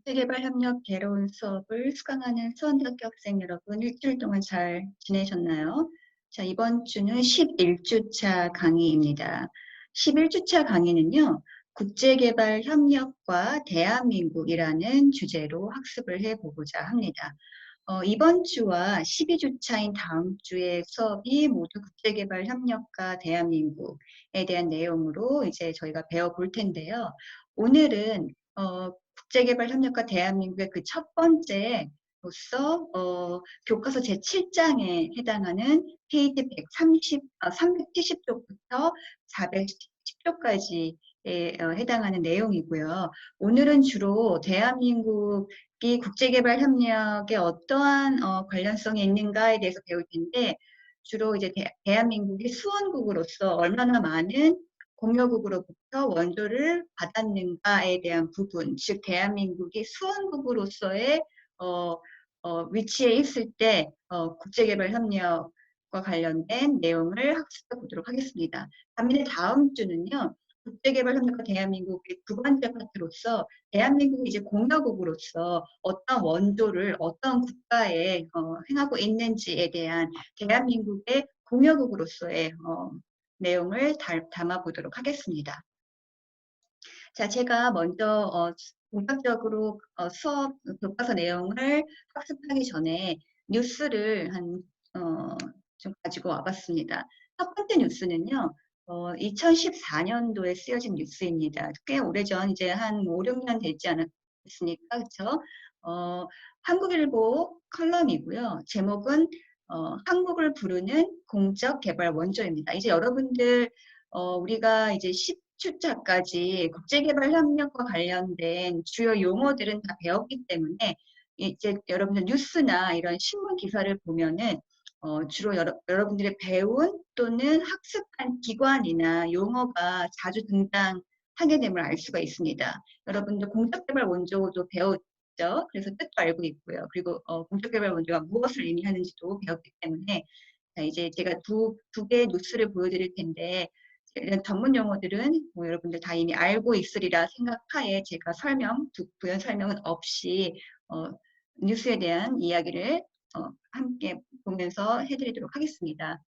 국제개발협력 개론 수업을 수강하는 수원대학교 학생 여러분, 일주일 동안 잘 지내셨나요? 자, 이번 주는 11주차 강의입니다. 11주차 강의는요, 국제개발협력과 대한민국이라는 주제로 학습을 해보고자 합니다. 이번 주와 12주차인 다음 주의 수업이 모두 국제개발협력과 대한민국에 대한 내용으로 이제 저희가 배워볼 텐데요. 오늘은 국제개발협력과 대한민국의 그 첫 번째로서 교과서 제7장에 해당하는 페이지 370쪽부터 410쪽까지에 해당하는 내용이고요. 오늘은 주로 대한민국이 국제개발협력에 어떠한 관련성이 있는가에 대해서 배울 텐데, 주로 이제 대한민국이 수원국으로서 얼마나 많은 공여국으로부터 원조를 받았는가에 대한 부분, 즉 대한민국이 수원국으로서의 위치에 있을 때 국제개발협력과 관련된 내용을 학습해 보도록 하겠습니다. 반면에 다음 주는요, 국제개발협력과 대한민국의 두 번째 파트로서 대한민국이 이제 공여국으로서 어떤 원조를 어떤 국가에 행하고 있는지에 대한 대한민국의 공여국으로서의 내용을 담아보도록 하겠습니다. 자, 제가 먼저 본격적으로 수업 교과서 내용을 학습하기 전에 뉴스를 좀 가지고 와봤습니다. 첫 번째 뉴스는요. 2014년도에 쓰여진 뉴스입니다. 꽤 오래전, 이제 한 5, 6년 되지 않았습니까? 그렇죠? 한국일보 컬럼이고요. 제목은 한국을 부르는 공적 개발 원조입니다. 이제 여러분들 우리가 이제 10주차까지 국제개발협력과 관련된 주요 용어들은 다 배웠기 때문에 이제 여러분들 뉴스나 이런 신문 기사를 보면은 주로 여러분들이 배운 또는 학습한 기관이나 용어가 자주 등장하게 됨을 알 수가 있습니다. 여러분들 공적개발 원조도 배웠죠. 그래서 뜻도 알고 있고요. 그리고 공적개발 원조가 무엇을 의미하는지도 배웠기 때문에 자, 이제 제가 두 개의 뉴스를 보여드릴 텐데 이런 전문 용어들은 뭐 여러분들 다 이미 알고 있으리라 생각하에 제가 부연 설명은 없이 뉴스에 대한 이야기를 함께 보면서 해드리도록 하겠습니다.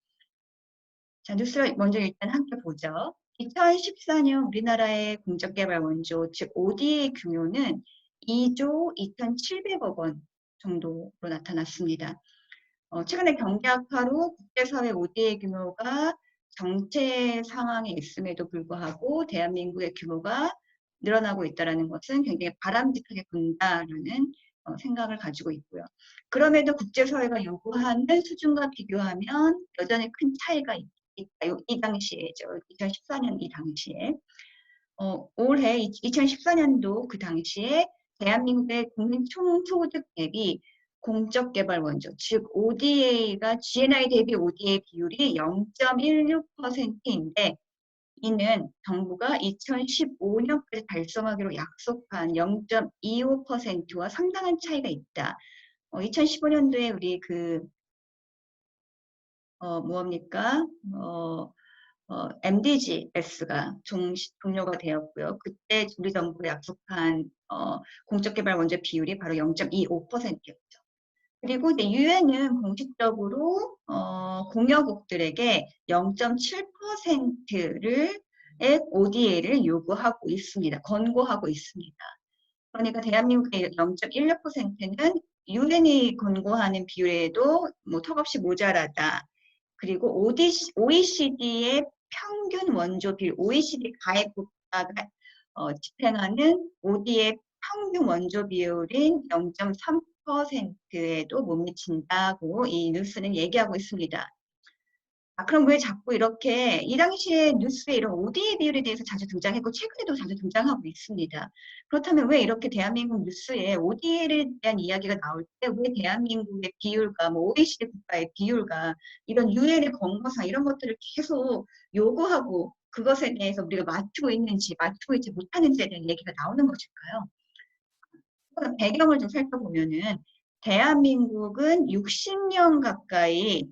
자, 뉴스를 먼저 일단 함께 보죠. 2014년 우리나라의 공적개발 원조, 즉 ODA 규모는 2조 2,700억 원 정도로 나타났습니다. 최근에 경제 악화로 국제사회 ODA 규모가 정체 상황에 있음에도 불구하고 대한민국의 규모가 늘어나고 있다는 것은 굉장히 바람직하게 본다라는 생각을 가지고 있고요. 그럼에도 국제사회가 요구하는 수준과 비교하면 여전히 큰 차이가 있다. 이 당시에죠. 2014년 이 당시에. 올해 2014년도 그 당시에 대한민국의 국민 총소득 대비 공적개발 원조, 즉 ODA가 GNI 대비 ODA 비율이 0.16%인데 이는 정부가 2015년까지 달성하기로 약속한 0.25%와 상당한 차이가 있다. 2015년도에 우리 뭡니까? MDGs가 종료가 되었고요. 그때 우리 정부가 약속한 공적개발 원조 비율이 바로 0.25%였죠. 그리고 이제 유엔은 공식적으로 공여국들에게 0.7%를 ODA를 요구하고 있습니다. 권고하고 있습니다. 그러니까 대한민국의 0.16%는 유엔이 권고하는 비율에도 뭐 턱없이 모자라다. 그리고 OECD의 평균 원조 비율, OECD 가입 국가가 집행하는 OD의 평균 원조 비율인 0.3%에도 못 미친다고 이 뉴스는 얘기하고 있습니다. 그럼 왜 자꾸 이렇게 이 당시에 뉴스에 이런 ODA 비율에 대해서 자주 등장했고 최근에도 자주 등장하고 있습니다. 그렇다면 왜 이렇게 대한민국 뉴스에 ODA에 대한 이야기가 나올 때 왜 대한민국의 비율과 뭐 OECD 국가의 비율과 이런 유엔의 권고사 이런 것들을 계속 요구하고 그것에 대해서 우리가 맞추고 있는지 맞추고 있지 못하는지에 대한 얘기가 나오는 것일까요? 배경을 좀 살펴보면은 대한민국은 60년 가까이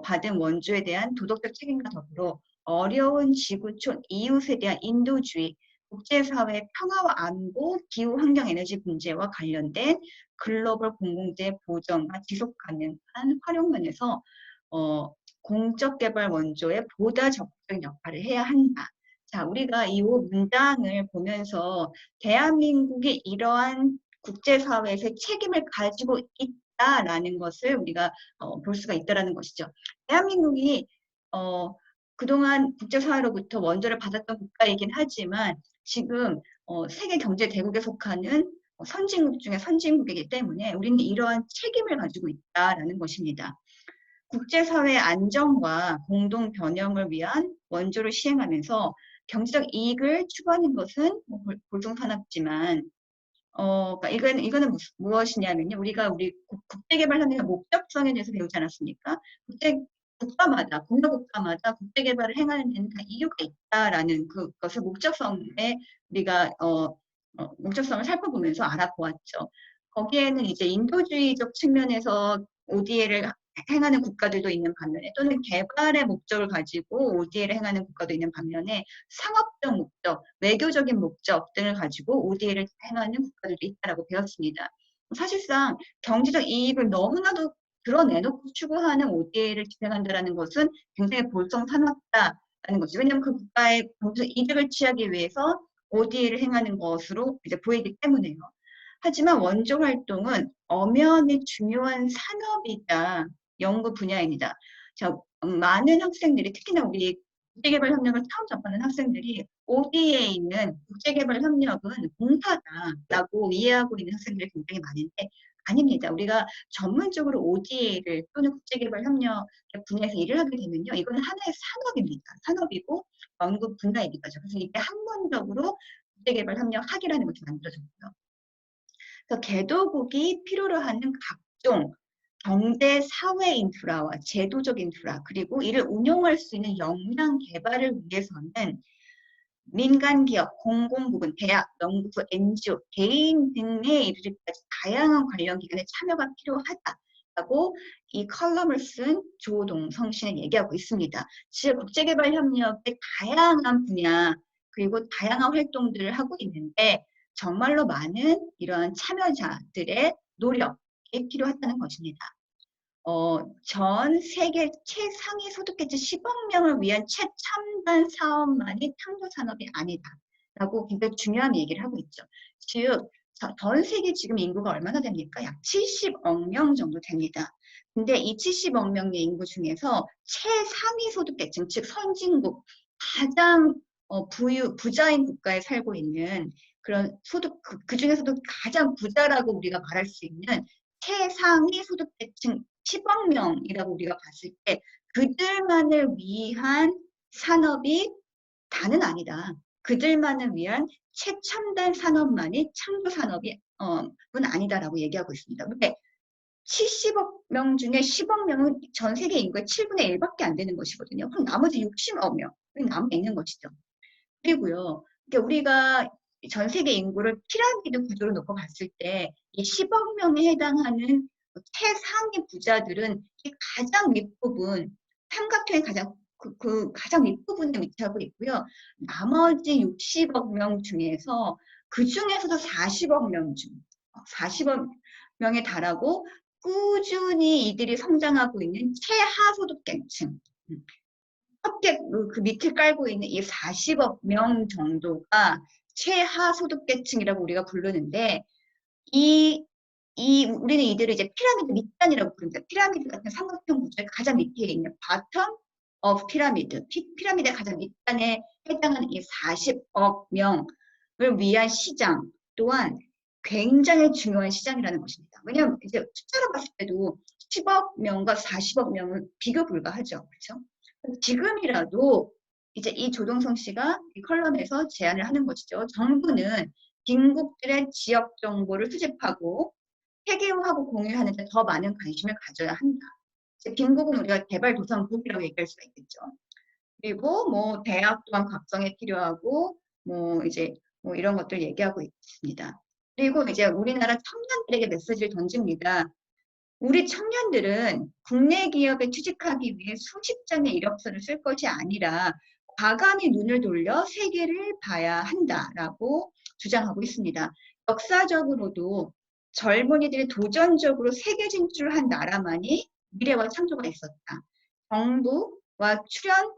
받은 원조에 대한 도덕적 책임과 더불어 어려운 지구촌 이웃에 대한 인도주의, 국제사회 평화와 안보, 기후 환경 에너지 문제와 관련된 글로벌 공공재 보전과 지속 가능한 활용 면에서 공적 개발 원조에 보다 적극적인 역할을 해야 한다. 자, 우리가 이 문장을 보면서 대한민국이 이러한 국제사회에서 책임을 가지고 있다라는 것을 우리가 볼 수가 있다라는 것이죠. 대한민국이 그동안 국제사회로부터 원조를 받았던 국가이긴 하지만 지금 세계 경제 대국에 속하는 선진국 중에 선진국이기 때문에 우리는 이러한 책임을 가지고 있다라는 것입니다. 국제사회 안정과 공동 변형을 위한 원조를 시행하면서 경제적 이익을 추구하는 것은 골동산업지만 그러니까 이거는 무엇이냐면요. 우리 국제개발협력의 목적성에 대해서 배우지 않았습니까? 국가마다, 공유국가마다 국제개발을 행하는 데는 다 이유가 있다라는 그것을 목적성에 우리가 목적성을 살펴보면서 알아보았죠. 거기에는 이제 인도주의적 측면에서 ODA를 행하는 국가들도 있는 반면에 또는 개발의 목적을 가지고 ODA를 행하는 국가도 있는 반면에 상업적 목적, 외교적인 목적 등을 가지고 ODA를 행하는 국가들도 있다고 배웠습니다. 사실상 경제적 이익을 너무나도 드러내놓고 추구하는 ODA를 진행한다는 것은 굉장히 볼썽사납다라는 거죠. 왜냐하면 그 국가의 경제적 이득을 취하기 위해서 ODA를 행하는 것으로 이제 보이기 때문에요. 하지만 원조 활동은 엄연히 중요한 산업이다. 연구 분야입니다. 자, 많은 학생들이 특히나 우리 국제개발협력을 처음 접하는 학생들이 ODA는 국제개발협력은 공사다라고 이해하고 있는 학생들이 굉장히 많은데 아닙니다. 우리가 전문적으로 ODA를 또는 국제개발협력 분야에서 일을 하게 되면요. 이건 하나의 산업입니다. 산업이고 연구 분야입니다. 그래서 이게 학문적으로 국제개발협력학이라는 것이 만들어졌고요. 그래서 개도국이 필요로 하는 각종 경제, 사회 인프라와 제도적 인프라 그리고 이를 운용할 수 있는 역량 개발을 위해서는 민간 기업, 공공부문, 대학, 연구소, NGO, 개인 등에 이르기까지 다양한 관련 기관의 참여가 필요하다라고 이 컬럼을 쓴 조동성 씨는 얘기하고 있습니다. 즉 국제개발협력의 다양한 분야 그리고 다양한 활동들을 하고 있는데 정말로 많은 이러한 참여자들의 노력이 필요하다는 것입니다. 전 세계 최상위 소득계층 10억 명을 위한 최첨단 사업만이 탕조 산업이 아니다라고 굉장히 중요한 얘기를 하고 있죠. 즉, 전 세계 지금 인구가 얼마나 됩니까? 약 70억 명 정도 됩니다. 근데 이 70억 명의 인구 중에서 최상위 소득계층, 즉 선진국, 가장 부자인 국가에 살고 있는 그런 소득, 그 중에서도 가장 부자라고 우리가 말할 수 있는 최상위 소득계층 10억 명이라고 우리가 봤을 때 그들만을 위한 산업이 다는 아니다. 그들만을 위한 최첨단 산업만이 창조 산업이 은 아니다라고 얘기하고 있습니다. 근데 70억 명 중에 10억 명은 전 세계 인구의 7분의 1밖에 안 되는 것이거든요. 그럼 나머지 60억 명이 남아 있는 것이죠. 그리고요. 그러니까 우리가 전 세계 인구를 피라미드 구조로 놓고 봤을 때 이 10억 명에 해당하는 최상위 부자들은 가장 윗부분, 삼각형의 가장 윗부분에 위치하고 있고요. 나머지 60억 명 중에서 그 중에서도 40억 명 중, 40억 명에 달하고 꾸준히 이들이 성장하고 있는 최하소득계층, 어깨 그 밑을 깔고 있는 이 40억 명 정도가 최하소득계층이라고 우리가 부르는데 우리는 이들을 이제 피라미드 밑단이라고 부릅니다. 피라미드 같은 삼각형 구조의 가장 밑에 있는 바텀 of 피라미드, 피라미드의 가장 밑단에 해당하는 이 40억 명을 위한 시장 또한 굉장히 중요한 시장이라는 것입니다. 왜냐하면 이제 숫자로 봤을 때도 10억 명과 40억 명은 비교 불가하죠. 그렇죠? 지금이라도 이제 이 조동성 씨가 이 컬럼에서 제안을 하는 것이죠. 정부는 빈국들의 지역 정보를 수집하고 세계화하고 공유하는 데 더 많은 관심을 가져야 한다. 빈국은 우리가 개발도상국이라고 얘기할 수가 있겠죠. 그리고 뭐 대학 또한 각성에 필요하고 뭐 이제 뭐 이런 것들 얘기하고 있습니다. 그리고 이제 우리나라 청년들에게 메시지를 던집니다. 우리 청년들은 국내 기업에 취직하기 위해 수십 장의 이력서를 쓸 것이 아니라 과감히 눈을 돌려 세계를 봐야 한다라고 주장하고 있습니다. 역사적으로도 젊은이들이 도전적으로 세계 진출한 나라만이 미래와 창조가 있었다. 정부와 출연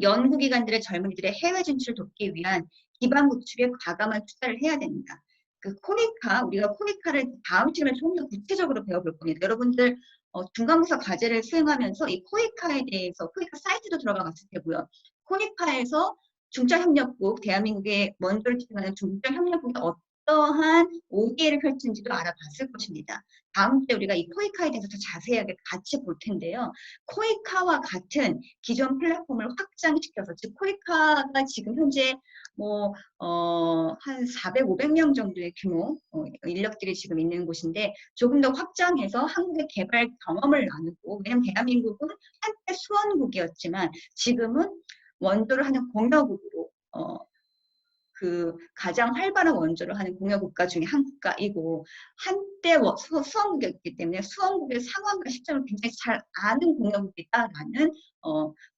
연구기관들의 젊은이들의 해외 진출 돕기 위한 기반 구축에 과감한 투자를 해야 됩니다. 그 코니카, 우리가 코니카를 다음 시간에 좀 더 구체적으로 배워볼 겁니다. 여러분들 중간고사 과제를 수행하면서 이 코니카에 대해서 코니카 사이트도 들어가 봤을 테고요. 코니카에서 중저협력국, 대한민국의 먼저를 지탱하는 중저협력국이 어떠한 ODA를 펼치는지도 알아봤을 것입니다. 다음 주에 우리가 이 코이카에 대해서 더 자세하게 같이 볼 텐데요. 코이카와 같은 기존 플랫폼을 확장시켜서, 즉 코이카가 지금 현재 한 400, 500명 정도의 규모 인력들이 지금 있는 곳인데 조금 더 확장해서 한국의 개발 경험을 나누고, 왜냐하면 대한민국은 한때 수원국이었지만 지금은 원조를 하는 공여국으로 그 가장 활발한 원조를 하는 공여국가 중에 한 국가이고, 한때 수원국이었기 때문에 수원국의 상황과 시점을 굉장히 잘 아는 공여국이다라는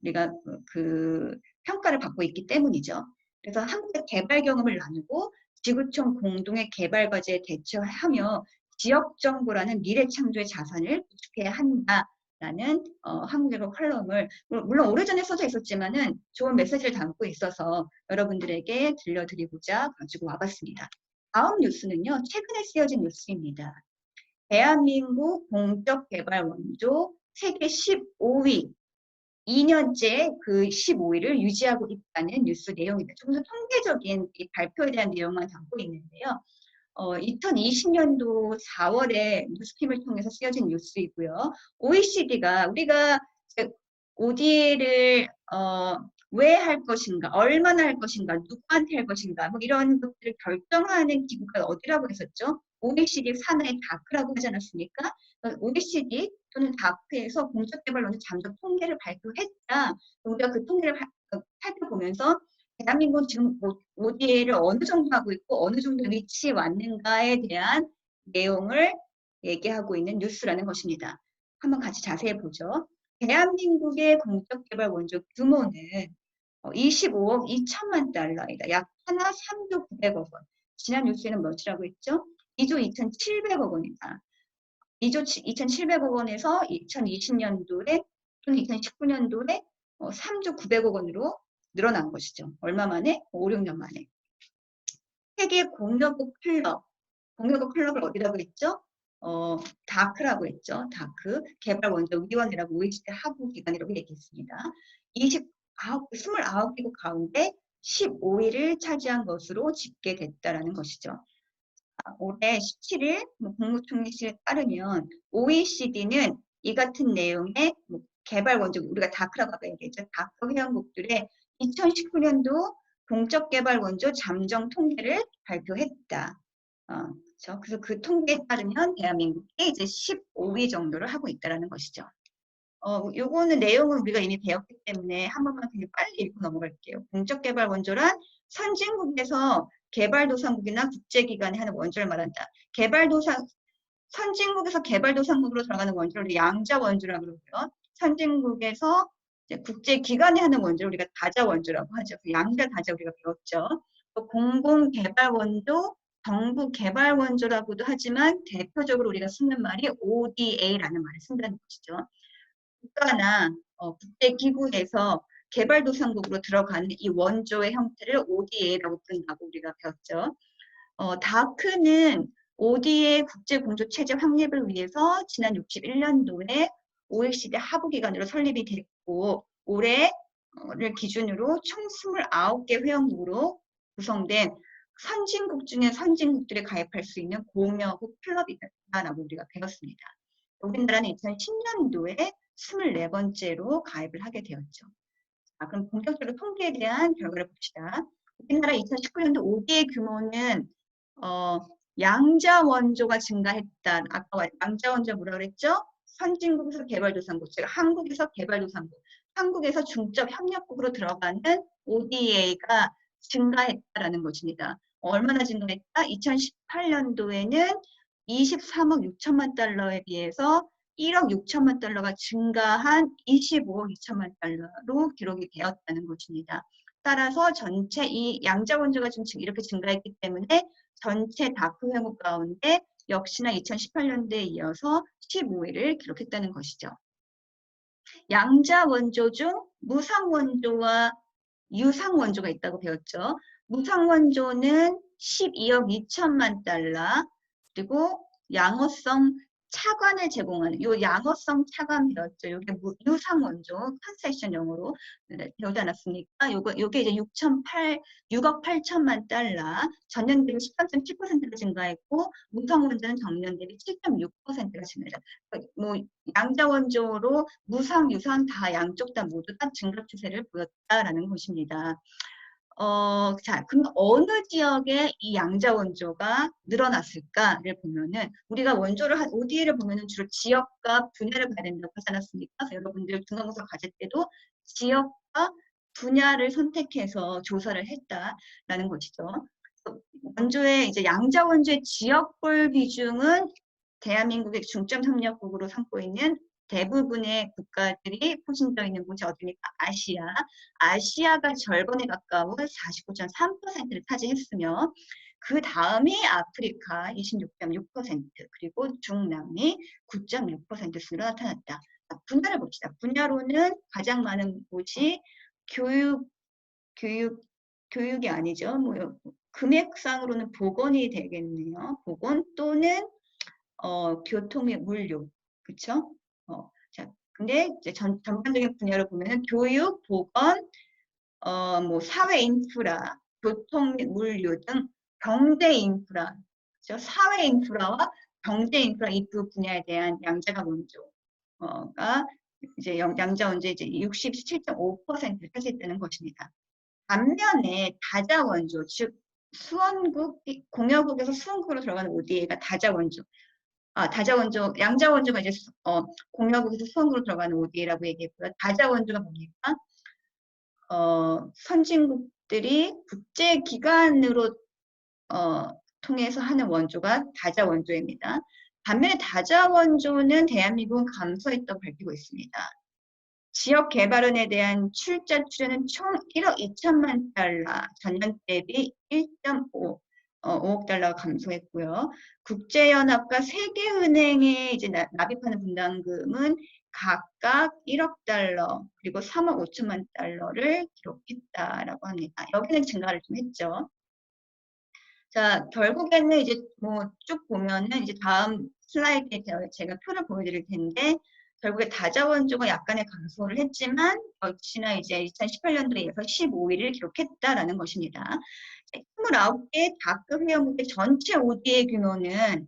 우리가 그 평가를 받고 있기 때문이죠. 그래서 한국의 개발 경험을 나누고 지구촌 공동의 개발 과제에 대처하며 지역 정부라는 미래 창조의 자산을 구축해야 한다. 라는 한국어로 컬럼을 물론 오래전에 써져 있었지만은 좋은 메시지를 담고 있어서 여러분들에게 들려드리고자 가지고 와봤습니다. 다음 뉴스는요, 최근에 쓰여진 뉴스입니다. 대한민국 공적 개발 원조 세계 15위, 2년째 그 15위를 유지하고 있다는 뉴스 내용입니다. 조금 더 통계적인 이 발표에 대한 내용만 담고 있는데요. 2020년도 4월에 뉴스팀을 통해서 쓰여진 뉴스이고요. OECD가 우리가 ODA를 왜 할 것인가, 얼마나 할 것인가, 누구한테 할 것인가, 뭐 이런 것들을 결정하는 기구가 어디라고 했었죠? OECD 산하의 다크라고 하지 않았습니까? OECD 또는 다크에서 공적개발론의 잠적 통계를 발표했다. 우리가 그 통계를 살펴보면서 대한민국은 지금 ODA를 어느 정도 하고 있고 어느 정도 위치에 왔는가에 대한 내용을 얘기하고 있는 뉴스라는 것입니다. 한번 같이 자세히 보죠. 대한민국의 공적개발 원조 규모는 25억 2천만 달러이다. 약 하나 3조 900억 원. 지난 뉴스에는 몇이라고 했죠? 2조 2,700억 원이다. 2조 2,700억 원에서 2020년도에 또는 2019년도에 3조 900억 원으로 늘어난 것이죠. 얼마 만에? 5, 6년 만에. 세계 공여국 클럽, 공여국 클럽을 어디라고 했죠? 다크라고 했죠. 다크, 개발원조위원회라고 OECD 하부기관이라고 얘기했습니다. 29개국 가운데 15위를 차지한 것으로 집계됐다라는 것이죠. 올해 17일 국무총리실에 따르면 OECD는 이 같은 내용의 개발 원조, 우리가 다크라고 얘기했죠. 다크 회원국들의 2019년도 공적 개발 원조 잠정 통계를 발표했다. 그렇죠? 그래서 그 통계에 따르면 대한민국이 이제 15위 정도를 하고 있다는 것이죠. 요거는 내용은 우리가 이미 배웠기 때문에 한 번만 되게 빨리 읽고 넘어갈게요. 공적 개발 원조란 선진국에서 개발도상국이나 국제기관이 하는 원조를 말한다. 선진국에서 개발도상국으로 들어가는 원조를 양자 원조라고 그러고요. 선진국에서 국제기관이 하는 원조를 우리가 다자 원조라고 하죠. 양자 다자 우리가 배웠죠. 또 공공개발원조, 정부개발원조라고도 하지만 대표적으로 우리가 쓰는 말이 ODA라는 말을 쓴다는 것이죠. 국가나 국제기구에서 개발도상국으로 들어가는 이 원조의 형태를 ODA라고 부른다고 우리가 배웠죠. 다크는 ODA 국제공조체제 확립을 위해서 지난 61년도에 OECD 하부기관으로 설립이 됐고 올해를 기준으로 총 29개 회원국으로 구성된 선진국 중에 선진국들이 가입할 수 있는 공여국 클럽이다라고 우리가 배웠습니다. 우리나라는 2010년도에 24번째로 가입을 하게 되었죠. 그럼 본격적으로 통계에 대한 결과를 봅시다. 우리나라 2019년도 ODA 규모는 양자 원조가 증가했다. 아까 양자 원조 뭐라 그랬죠? 선진국에서 개발도상국, 즉 한국에서 개발도상국, 한국에서 중적 협력국으로 들어가는 ODA가 증가했다라는 것입니다. 얼마나 증가했다? 2018년도에는 23억 6천만 달러에 비해서 1억 6천만 달러가 증가한 25억 2천만 달러로 기록이 되었다는 것입니다. 따라서 전체 이 양자 원조가 좀 이렇게 증가했기 때문에 전체 다크 회원국 가운데 역시나 2018년도에 이어서 15위를 기록했다는 것이죠. 양자 원조 중 무상 원조와 유상 원조가 있다고 배웠죠. 무상 원조는 12억 2천만 달러, 그리고 양호성 차관을 제공하는 요 양호성 차관 배웠죠. 이게 유상 원조 컨세션 용어로 배우지 않았습니까? 요게 이제 6억 8천만 달러, 전년 대비 13.7%가 증가했고 무상 원조는 전년 대비 7.6%가 증가했다. 뭐 양자 원조로 무상, 유상 다 양쪽 다 모두 다 증가 추세를 보였다라는 것입니다. 자, 그럼 어느 지역에 이 양자 원조가 늘어났을까를 보면은 우리가 원조를 한 ODA를 보면은 주로 지역과 분야를 봐야 된다고 하지 않았습니까? 그래서 여러분들 중간고사 과제 때도 지역과 분야를 선택해서 조사를 했다라는 것이죠. 원조의 이제 양자 원조의 지역별 비중은 대한민국의 중점 협력국으로 삼고 있는 대부분의 국가들이 포진되어 있는 곳이 어디입니까? 아시아. 아시아가 절반에 가까운 49.3%를 차지했으며 그 다음이 아프리카 26.6%, 그리고 중남미 9.6% 순으로 나타났다. 분야를 봅시다. 분야로는 가장 많은 곳이 교육이 아니죠. 뭐 금액상으로는 보건이 되겠네요. 보건 또는 교통의 물류, 그쵸? 자, 근데 이제 전반적인 분야로 보면은 교육, 보건, 뭐 사회 인프라, 교통 및 물류 등 경제 인프라, 그죠? 사회 인프라와 경제 인프라 이 두 분야에 대한 양자가 원조가 이제 양자 원조 이제 67.5%를 차지했다는 것입니다. 반면에 다자 원조, 즉 수원국, 공여국에서 수원국으로 들어가는 ODA가 다자 원조. 다자 원조, 양자 원조가 이제 공여국에서 수원국으로 들어가는 ODA라고 얘기했고요. 다자 원조가 뭡니까? 선진국들이 국제기관으로 통해서 하는 원조가 다자 원조입니다. 반면에 다자 원조는 대한민국은 감소했다고 밝히고 있습니다. 지역 개발원에 대한 출자 출연은 총 1억 2천만 달러, 전년 대비 1.5 5억 달러가 감소했고요. 국제연합과 세계은행에 이제 납입하는 분담금은 각각 1억 달러 그리고 3억 5천만 달러를 기록했다라고 합니다. 여기는 증가를 좀 했죠. 자, 결국에는 이제 뭐 쭉 보면은 이제 다음 슬라이드에 제가 표를 보여드릴 텐데 결국에 다자원조가 약간의 감소를 했지만 역시나 이제 2018년도에 이어서 15위를 기록했다라는 것입니다. 29개 다크 회원국의 전체 ODA 규모는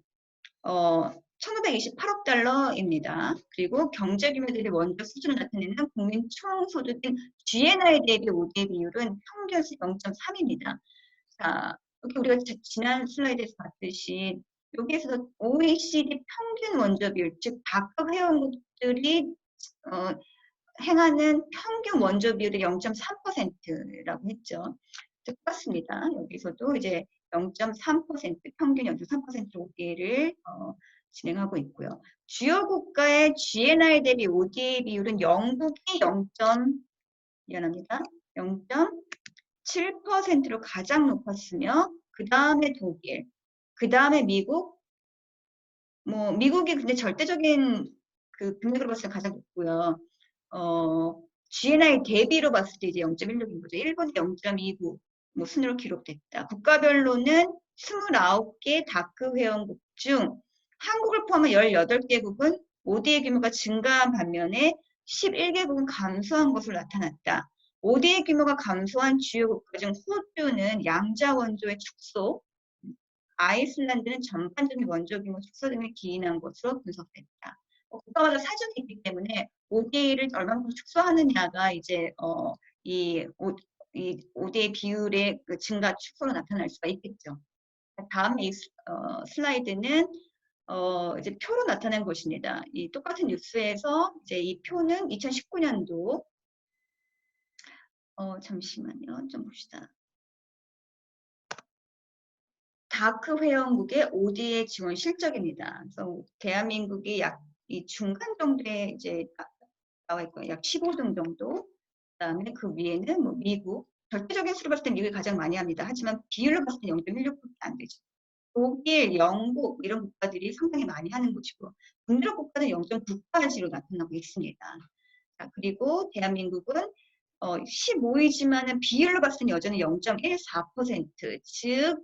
1,528억 달러입니다. 그리고 경제 규모 대비 원조 수준을 나타내는 국민 총소득인 GNI 대비 ODA 비율은 평균 0.3입니다. 자, 여기 우리가 지난 슬라이드에서 봤듯이 여기에서 OECD 평균 원조 비율, 즉 다크 회원국들이 행하는 평균 원조 비율이 0.3%라고 했죠. 똑같습니다. 여기서도 이제 0.3% 평균 0.3% ODA를 진행하고 있고요. 주요 국가의 GNI 대비 ODA 비율은 영국이 0.7%로 가장 높았으며 그 다음에 독일, 그 다음에 미국, 뭐 미국이 근데 절대적인 그 금액으로 봤을 때 가장 높고요. GNI 대비로 봤을 때 이제 0.16인 거죠. 일본이 0.29 뭐 순으로 기록됐다. 국가별로는 29개 다크 회원국 중 한국을 포함한 18개국은 ODA 규모가 증가한 반면에 11개국은 감소한 것으로 나타났다. ODA 규모가 감소한 주요 국가 중 호주는 양자 원조의 축소, 아이슬란드는 전반적인 원조 규모 축소 등을 기인한 것으로 분석됐다. 국가마다 사정이 있기 때문에 ODA를 얼마만큼 축소하느냐가 이제 이 ODA 비율의 그 증가 축소로 나타날 수가 있겠죠. 다음 이 슬라이드는 이제 표로 나타낸 것입니다. 이 똑같은 뉴스에서 이제 이 표는 2019년도 잠시만요. 좀 봅시다. 다크 회원국의 ODA 지원 실적입니다. 그래서 대한민국이 약 이 중간 정도에 이제 나와 있고요. 약 15등 정도. 그다음에 그 위에는 뭐 미국, 절대적인 수로 봤을 때 미국이 가장 많이 합니다. 하지만 비율로 봤을 때 0.16밖에 안 되죠. 독일, 영국 이런 국가들이 상당히 많이 하는 곳이고 북유럽 국가는 0.9까지로 나타나고 있습니다. 자, 그리고 대한민국은 15이지만은 비율로 봤을 때 여전히 0.14%, 즉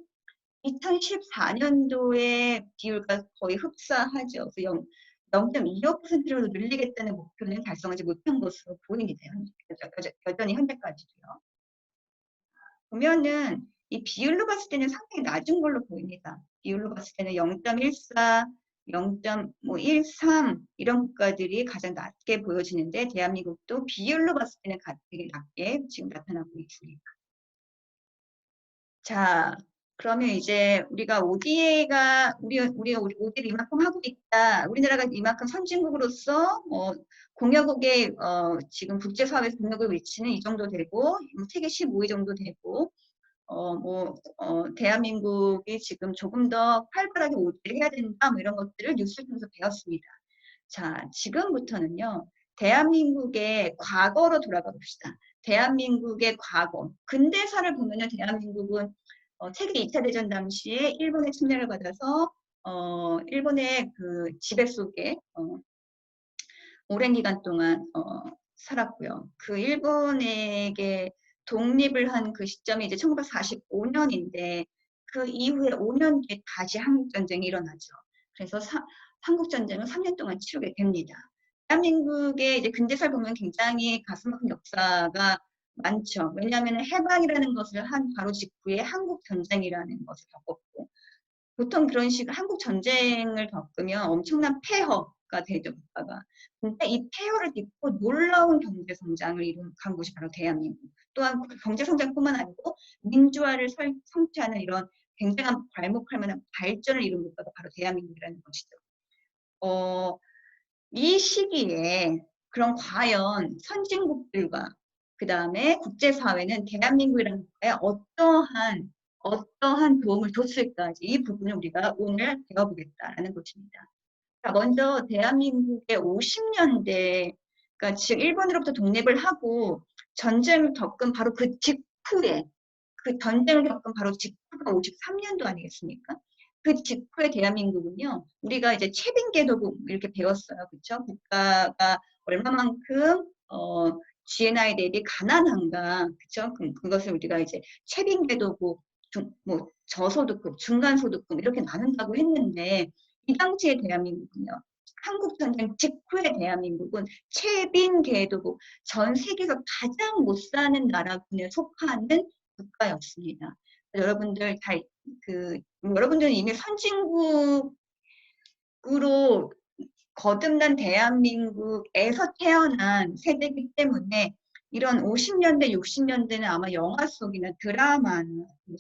2014년도의 비율과 거의 흡사하죠. 그래서 0.25%로 늘리겠다는 목표는 달성하지 못한 것으로 보입니다. 여전히 현재까지도요. 보면은 이 비율로 봤을 때는 상당히 낮은 걸로 보입니다. 비율로 봤을 때는 0.14, 0.13 이런 국가들이 가장 낮게 보여지는데 대한민국도 비율로 봤을 때는 되게 낮게 지금 나타나고 있습니다. 자, 그러면 이제 우리가 ODA가 우리가 ODA를 이만큼 하고 있다. 우리나라가 이만큼 선진국으로서 공여국의 지금 국제사회에서 공여국의 위치는 이 정도 되고 세계 15위 정도 되고 대한민국이 지금 조금 더 활발하게 ODA를 해야 된다. 뭐 이런 것들을 뉴스를 통해서 배웠습니다. 자, 지금부터는요. 대한민국의 과거로 돌아가 봅시다. 대한민국의 과거. 근대사를 보면은 대한민국은 세계 2차 대전 당시에 일본의 침략을 받아서 일본의 그 지배 속에 오랜 기간 동안 살았고요. 그 일본에게 독립을 한 그 시점이 이제 1945년인데 그 이후에 5년 뒤에 다시 한국전쟁이 일어나죠. 그래서 한국전쟁은 3년 동안 치르게 됩니다. 대한민국의 이제 근대사를 보면 굉장히 가슴 아픈 역사가 많죠. 왜냐하면 해방이라는 것을 한 바로 직후에 한국전쟁이라는 것을 겪었고 보통 그런 식으로 한국 전쟁을 겪으면 엄청난 폐허가 되죠, 국가가. 근데 이 폐허를 딛고 놀라운 경제 성장을 이룬 곳이 바로 대한민국. 또한 경제 성장뿐만 아니고 민주화를 성취하는 이런 굉장한 괄목할 만한 발전을 이룬 국가가 바로 대한민국이라는 것이죠. 이 시기에 그럼 과연 선진국들과 그 다음에 국제사회는 대한민국이라는 국가에 어떠한 도움을 줬을까? 이 부분을 우리가 오늘 배워보겠다라는 것입니다. 자, 먼저 대한민국의 50년대, 그러니까 즉 일본으로부터 독립을 하고 전쟁을 겪은 바로 그 직후에 그 전쟁을 겪은 바로 직후가 53년도 아니겠습니까? 그 직후에 대한민국은요, 우리가 이제 채빈계도 이렇게 배웠어요. 그렇죠? 국가가 얼마만큼 GNI 대비 가난한가, 그렇죠? 그것을 우리가 이제 채빈계도국, 뭐 저소득급, 중간소득급 이렇게 나눈다고 했는데 이 당시에 대한민국은요, 한국전쟁 직후의 대한민국은 채빈계도국, 전 세계에서 가장 못 사는 나라군에 속하는 국가였습니다. 여러분들 여러분들은 이미 선진국으로 거듭난 대한민국에서 태어난 세대이기 때문에 이런 50년대, 60년대는 아마 영화 속이나 드라마나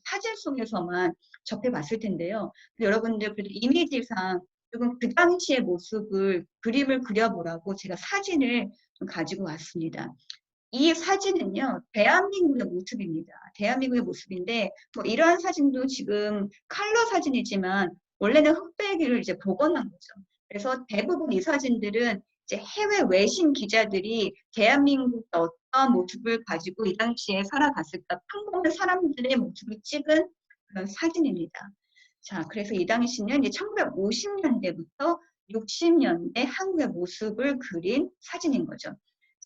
사진 속에서만 접해봤을 텐데요. 여러분들 그래도 이미지상 조금 그 당시의 모습을 그림을 그려보라고 제가 사진을 좀 가지고 왔습니다. 이 사진은요, 대한민국의 모습입니다. 대한민국의 모습인데, 뭐 이러한 사진도 지금 컬러 사진이지만, 원래는 흑백을 이제 복원한 거죠. 그래서 대부분 이 사진들은 이제 해외 외신 기자들이 대한민국의 어떤 모습을 가지고 이 당시에 살아갔을까, 평범한 사람들의 모습을 찍은 그런 사진입니다. 자, 그래서 이 당시는 이제 1950년대부터 60년대 한국의 모습을 그린 사진인 거죠.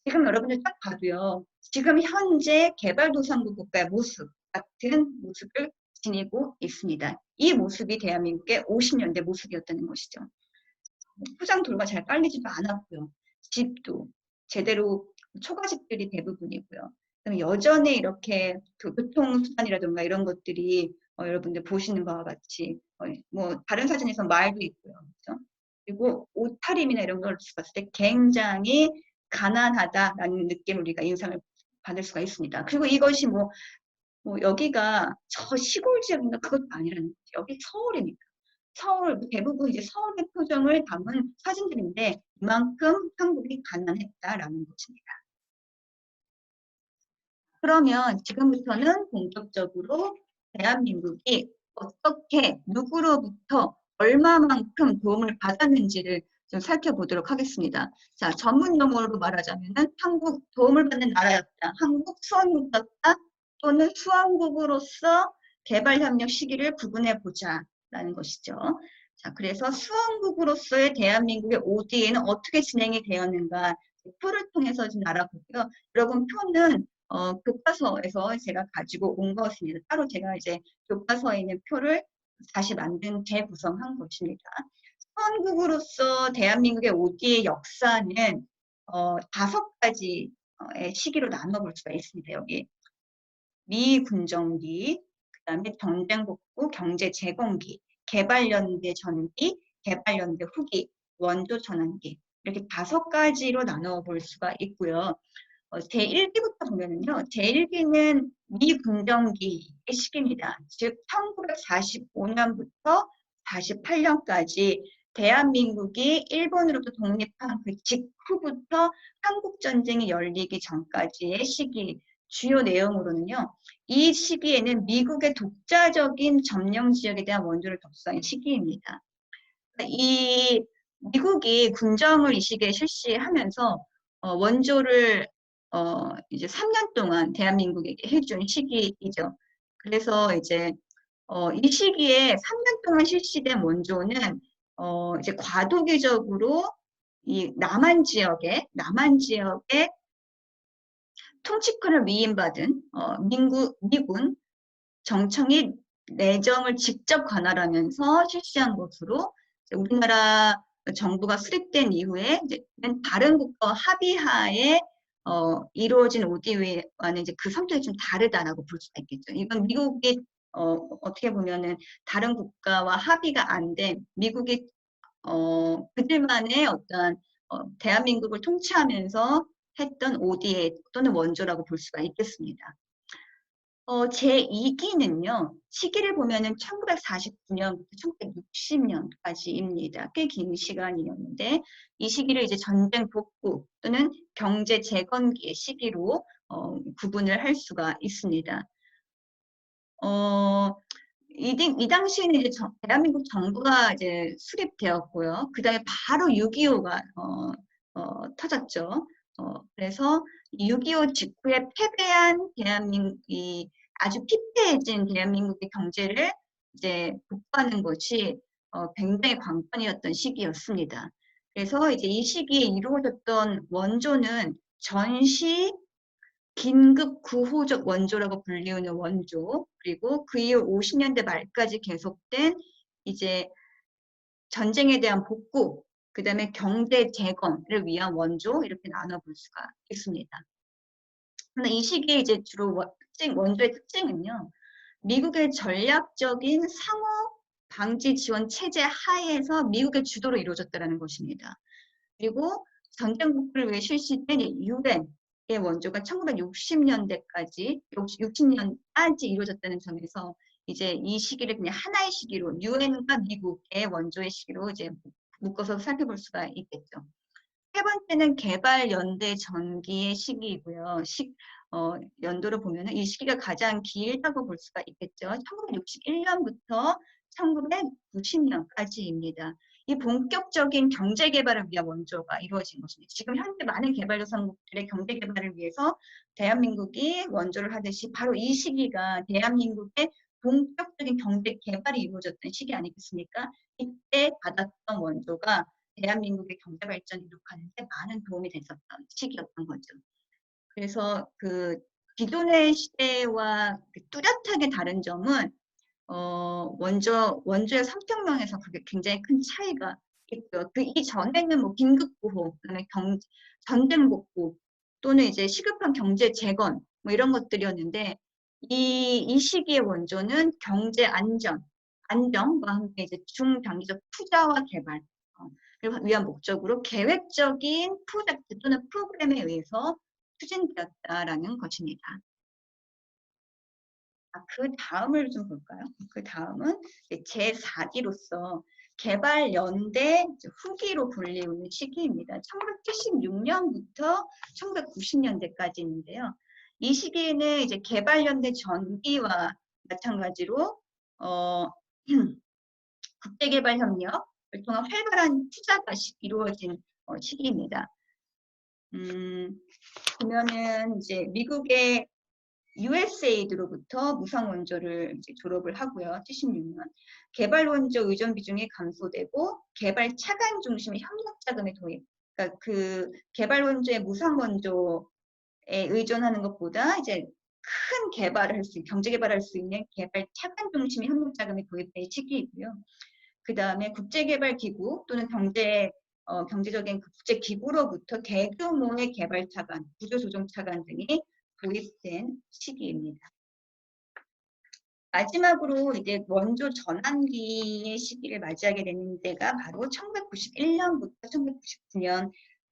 지금 여러분들 딱 봐도요. 지금 현재 개발도상국 국가의 모습 같은 모습을 지니고 있습니다. 이 모습이 대한민국의 50년대 모습이었다는 것이죠. 포장 도로가 잘 깔리지도 않았고요. 집도 제대로 초가집들이 대부분이고요. 그다음에 여전히 이렇게 그 교통수단이라든가 이런 것들이 여러분들 보시는 바와 같이 뭐 다른 사진에서 말도 있고요. 그렇죠? 그리고 옷차림이나 이런 걸 봤을 때 굉장히 가난하다라는 느낌을 우리가 인상을 받을 수가 있습니다. 그리고 이것이 뭐 여기가 저 시골 지역인가 그것도 아니라는 거죠. 여기 서울이니까. 서울, 대부분 이제 서울의 표정을 담은 사진들인데 이만큼 한국이 가난했다라는 것입니다. 그러면 지금부터는 본격적으로 대한민국이 어떻게 누구로부터 얼마만큼 도움을 받았는지를 좀 살펴보도록 하겠습니다. 자, 전문 용어로 말하자면은 한국 도움을 받는 나라였다. 한국 수원국이었다. 또는 수원국으로서 개발협력 시기를 구분해 보자라는 것이죠. 자, 그래서 수원국으로서의 대한민국의 ODA는 어떻게 진행이 되었는가 표를 통해서 좀 알아보고요. 여러분 표는 교과서에서 제가 가지고 온 것입니다. 따로 제가 이제 교과서에 있는 표를 다시 만든 재구성한 것입니다. 수원국으로서 대한민국의 ODA 역사는 5가지의 시기로 나눠볼 수가 있습니다. 여기 미군정기, 그 다음에 전쟁 복구, 경제 재건기, 개발연대 전기, 개발연대 후기, 원조 전환기 이렇게 5가지로 나눠볼 수가 있고요. 제1기부터 보면은요. 제1기는 미군정기의 시기입니다. 즉 1945년부터 48년까지 대한민국이 일본으로부터 독립한 그 직후부터 한국전쟁이 열리기 전까지의 시기 주요 내용으로는요. 이 시기에는 미국의 독자적인 점령 지역에 대한 원조를 접수한 시기입니다. 이 미국이 군정을 이 시기에 실시하면서 원조를 이제 3년 동안 대한민국에게 해준 시기이죠. 그래서 이제 이 시기에 3년 동안 실시된 원조는 이제 과도기적으로 이 남한 지역에 통치권을 위임받은 미군 정청이 내정을 직접 관할하면서 실시한 것으로 우리나라 정부가 수립된 이후에 다른 국가와 합의하에 이루어진 ODA와는 이제 그 성격이 좀 다르다라고 볼 수가 있겠죠. 이건 미국이 어떻게 보면은 다른 국가와 합의가 안 된 미국이 그들만의 어떤 대한민국을 통치하면서 했던 ODA 또는 원조라고 볼 수가 있겠습니다. 제2기는요, 시기를 보면은 1949년부터 1960년까지입니다. 꽤 긴 시간이었는데, 이 시기를 이제 전쟁 복구 또는 경제 재건기의 시기로 구분을 할 수가 있습니다. 이 당시에는 이제 대한민국 정부가 이제 수립되었고요. 그 다음에 바로 6.25가 터졌죠. 그래서 6.25 직후에 패배한 대한민국이 아주 피폐해진 대한민국의 경제를 이제 복구하는 것이 굉장히 관건이었던 시기였습니다. 그래서 이제 이 시기에 이루어졌던 원조는 전시 긴급 구호적 원조라고 불리우는 원조, 그리고 그 이후 50년대 말까지 계속된 이제 전쟁에 대한 복구, 그 다음에 경제 재건을 위한 원조 이렇게 나눠볼 수가 있습니다. 그런데 이 시기에 이제 주로 원조의 특징은요. 미국의 전략적인 상호 방지 지원 체제 하에서 미국의 주도로 이루어졌다는 것입니다. 그리고 전쟁 복구를 위해 실시된 유엔의 원조가 1960년대까지 60년까지 이루어졌다는 점에서 이제 이 시기를 그냥 하나의 시기로 유엔과 미국의 원조의 시기로 이제 묶어서 살펴볼 수가 있겠죠. 세 번째는 개발연대 전기의 시기이고요. 연도를 보면 이 시기가 가장 길다고 볼 수가 있겠죠. 1961년부터 1990년까지입니다. 이 본격적인 경제 개발을 위한 원조가 이루어진 것입니다. 지금 현재 많은 개발도상국들의 경제 개발을 위해서 대한민국이 원조를 하듯이 바로 이 시기가 대한민국의 본격적인 경제 개발이 이루어졌던 시기 아니겠습니까? 이때 받았던 원조가 대한민국의 경제 발전을 이룩하는 데 많은 도움이 됐었던 시기였던 거죠. 그래서 그 기존의 시대와 뚜렷하게 다른 점은 원조의 성격명에서 그게 굉장히 큰 차이가 있고요. 그 이전에는 뭐 긴급구호, 그다음에 전쟁 복구 또는 이제 시급한 경제 재건 뭐 이런 것들이었는데 이 시기의 원조는 경제 안정과 함께 이제 중장기적 투자와 개발 를 위한 목적으로 계획적인 프로젝트 또는 프로그램에 의해서 추진되었다라는 것입니다. 그 다음을 좀 볼까요? 그 다음은 제4기로서 개발연대 후기로 불리우는 시기입니다. 1976년부터 1990년대까지인데요. 이 시기에는 이제 개발연대 전기와 마찬가지로 국제개발협력, 통한 활발한 투자가 이루어진 시기입니다. 보면은 이제 미국의 USAID로부터 무상 원조를 이제 졸업을 하고요. 76년. 개발 원조 의존 비중이 감소되고 개발 차관 중심의 협력 자금의 도입. 그러니까 그 개발 원조의 무상 원조에 의존하는 것보다 이제 큰 개발을 할 수, 경제 개발을 할 수 있는 개발 차관 중심의 협력 자금이 도입된 시기이고요. 그 다음에 국제개발기구 또는 경제적인 국제기구로부터 대규모의 개발 차관, 구조조정 차관 등이 도입된 시기입니다. 마지막으로 이제 원조 전환기의 시기를 맞이하게 되는 데가 바로 1991년부터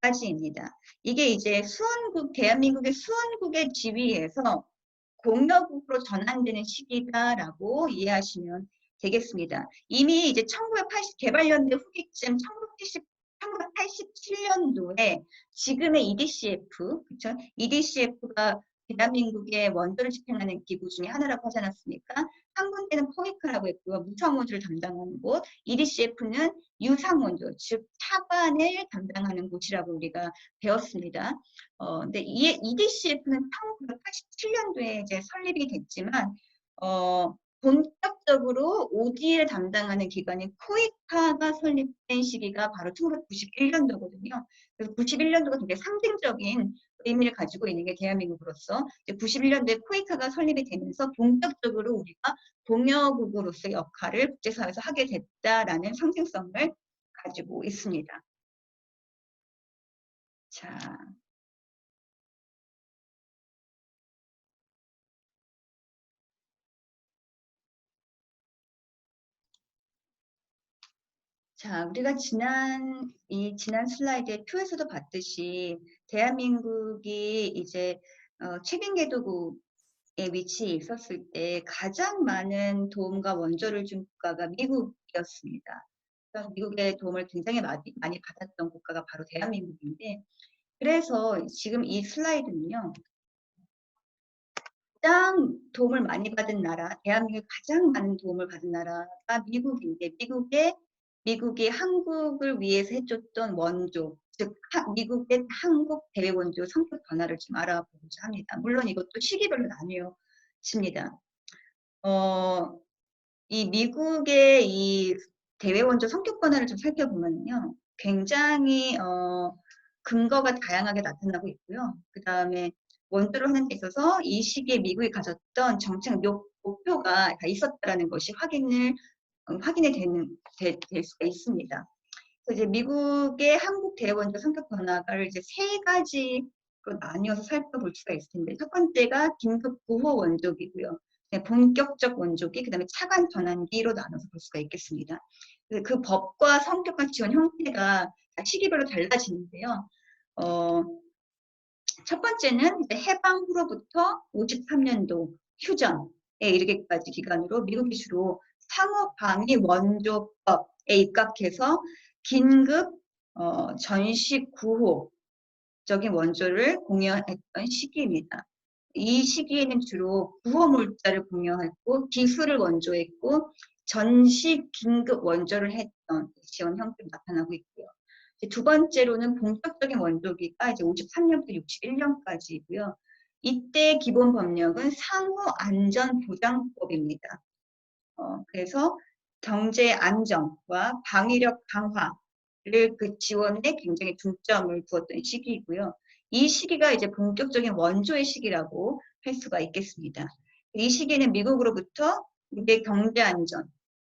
1999년까지입니다. 이게 이제 대한민국의 수원국의 지위에서 공여국으로 전환되는 시기다라고 이해하시면 되겠습니다. 이미 이제 1980 개발연대 후기쯤 1987년도에 지금의 EDCF, 그렇죠? EDCF가 대한민국의 원조를 집행하는 기구 중에 하나라고 하지 않았습니까? 한 군데는 포이크라고 했고요. 무상원조를 담당하는 곳, EDCF는 유상원조, 즉 차관을 담당하는 곳이라고 우리가 배웠습니다. 근데 이 EDCF는 1987년도에 이제 설립이 됐지만, 본격적으로 OD를 담당하는 기관인 코이카가 설립된 시기가 바로 1991년도거든요. 그래서 91년도가 굉장히 상징적인 의미를 가지고 있는 게 대한민국으로서 91년도에 코이카가 설립이 되면서 본격적으로 우리가 공여국으로서의 역할을 국제사회에서 하게 됐다라는 상징성을 가지고 있습니다. 자, 우리가 지난 슬라이드 2에서도 봤듯이 대한민국이 이제 최빈개도국에 위치해 있었을 때 가장 많은 도움과 원조를 준 국가가 미국이었습니다. 그래서 미국의 도움을 굉장히 많이 받았던 국가가 바로 대한민국인데, 그래서 지금 이 슬라이드는요, 가장 도움을 많이 받은 나라, 대한민국이 가장 많은 도움을 받은 나라가 미국인데, 미국이 한국을 위해서 해줬던 원조, 즉 미국의 한국 대외 원조 성격 변화를 좀 알아보고자 합니다. 물론 이것도 시기별로 나뉘어집니다. 이 미국의 이 대외 원조 성격 변화를 좀 살펴보면요, 굉장히 근거가 다양하게 나타나고 있고요. 그 다음에 원조를 하는 데 있어서 이 시기에 미국이 가졌던 정책 목표가 다 있었다는 것이 확인이 될 수가 있습니다. 그래서 이제 미국의 한국 대원조 성격 변화를 이제 세 가지로 나뉘어서 살펴볼 수가 있을 텐데, 첫 번째가 긴급 구호 원조기고요. 본격적 원조기, 그 다음에 차관 전환기로 나눠서 볼 수가 있겠습니다. 그 법과 성격과 지원 형태가 시기별로 달라지는데요. 첫 번째는 이제 해방 후로부터 53년도 휴전에 이르기까지 기간으로 미국이 주로 상호방위 원조법에 입각해서 긴급 전시 구호적인 원조를 공유했던 시기입니다. 이 시기에는 주로 구호 물자를 공유했고 기술을 원조했고 전시 긴급 원조를 했던 지원 형태로 나타나고 있고요. 두 번째로는 본격적인 원조기가 이제 53년부터 61년까지이고요. 이때 기본 법령은 상호안전보장법입니다. 그래서 경제 안정과 방위력 강화를 그 지원에 굉장히 중점을 두었던 시기이고요. 이 시기가 이제 본격적인 원조의 시기라고 할 수가 있겠습니다. 이 시기는 미국으로부터 우리의 경제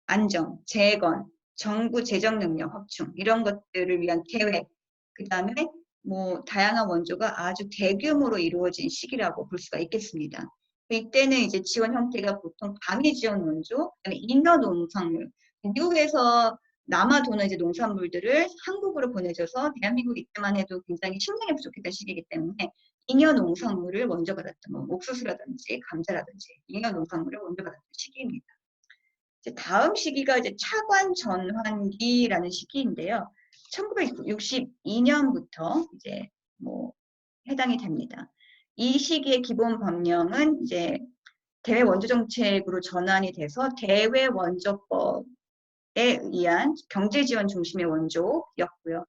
안정, 재건, 정부 재정 능력 확충 이런 것들을 위한 계획, 그 다음에 뭐 다양한 원조가 아주 대규모로 이루어진 시기라고 볼 수가 있겠습니다. 이때는 이제 지원 형태가 보통 방위 지원 원조, 그다음에 잉여 농산물. 미국에서 남아도는 이제 농산물들을 한국으로 보내줘서 대한민국 이때만 해도 굉장히 식량이 부족했던 시기이기 때문에 잉여 농산물을 먼저 받았던 뭐 옥수수라든지 감자라든지 잉여 농산물을 먼저 받았던 시기입니다. 이제 다음 시기가 이제 차관 전환기라는 시기인데요. 1962년부터 이제 뭐 해당이 됩니다. 이 시기의 기본 법령은 이제 대외 원조 정책으로 전환이 돼서 대외 원조법에 의한 경제 지원 중심의 원조였고요.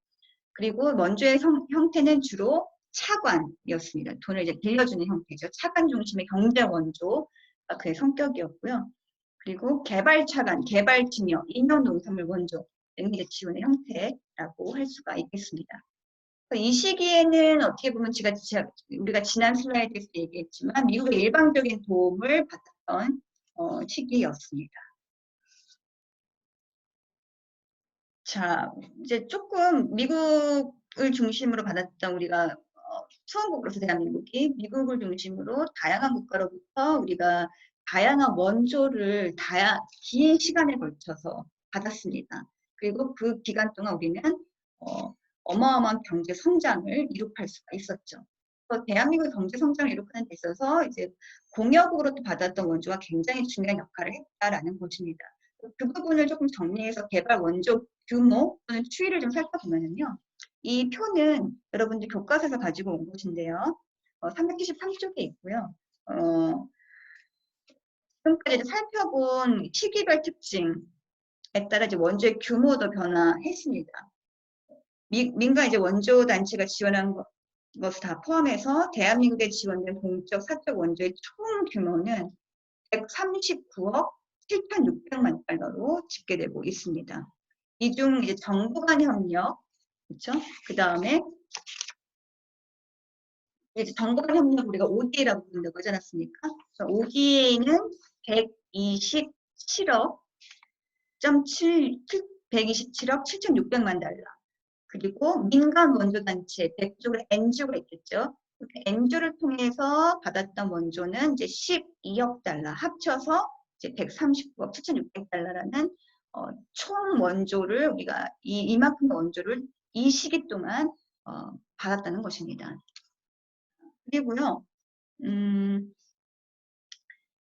그리고 원조의 형태는 주로 차관이었습니다. 돈을 이제 빌려주는 형태죠. 차관 중심의 경제 원조가 그의 성격이었고요. 그리고 개발 차관, 개발 증여, 임용 농산물 원조 등이 이제 지원의 형태라고 할 수가 있겠습니다. 이 시기에는 어떻게 보면 우리가 지난 슬라이드에서 얘기했지만 미국의 일방적인 도움을 받았던 시기였습니다. 자, 이제 조금 미국을 중심으로 받았던 우리가 수원국으로서 대한민국이 미국을 중심으로 다양한 국가로부터 우리가 다양한 원조를 긴 시간에 걸쳐서 받았습니다. 그리고 그 기간 동안 우리는 어마어마한 경제 성장을 이룩할 수가 있었죠. 대한민국의 경제 성장을 이룩하는 데 있어서 이제 공여국으로부터 받았던 원조가 굉장히 중요한 역할을 했다라는 것입니다. 그 부분을 조금 정리해서 개발 원조 규모 또는 추이를 좀 살펴보면요. 이 표는 여러분들 교과서에서 가지고 온 것인데요. 373쪽에 있고요. 지금까지 살펴본 시기별 특징에 따라 이제 원조의 규모도 변화했습니다. 민간 이제 원조 단체가 지원한 것을 다 포함해서 대한민국에 지원된 공적 사적 원조의 총 규모는 139억 7,600만 달러로 집계되고 있습니다. 이 중 이제 정부 간 협력, 그렇죠? 그 다음에 이제 정부 간 협력 우리가 ODA라고 부른다고 하지 않았습니까? ODA는 127억 7,600만 달러. 그리고 민간 원조단체, 대표적으로 NGO가 있겠죠. NGO를 통해서 받았던 원조는 이제 12억 달러, 합쳐서 이제 139억 7,600달러라는 총 원조를 우리가 이만큼의 원조를 이 시기 동안 받았다는 것입니다. 그리고요,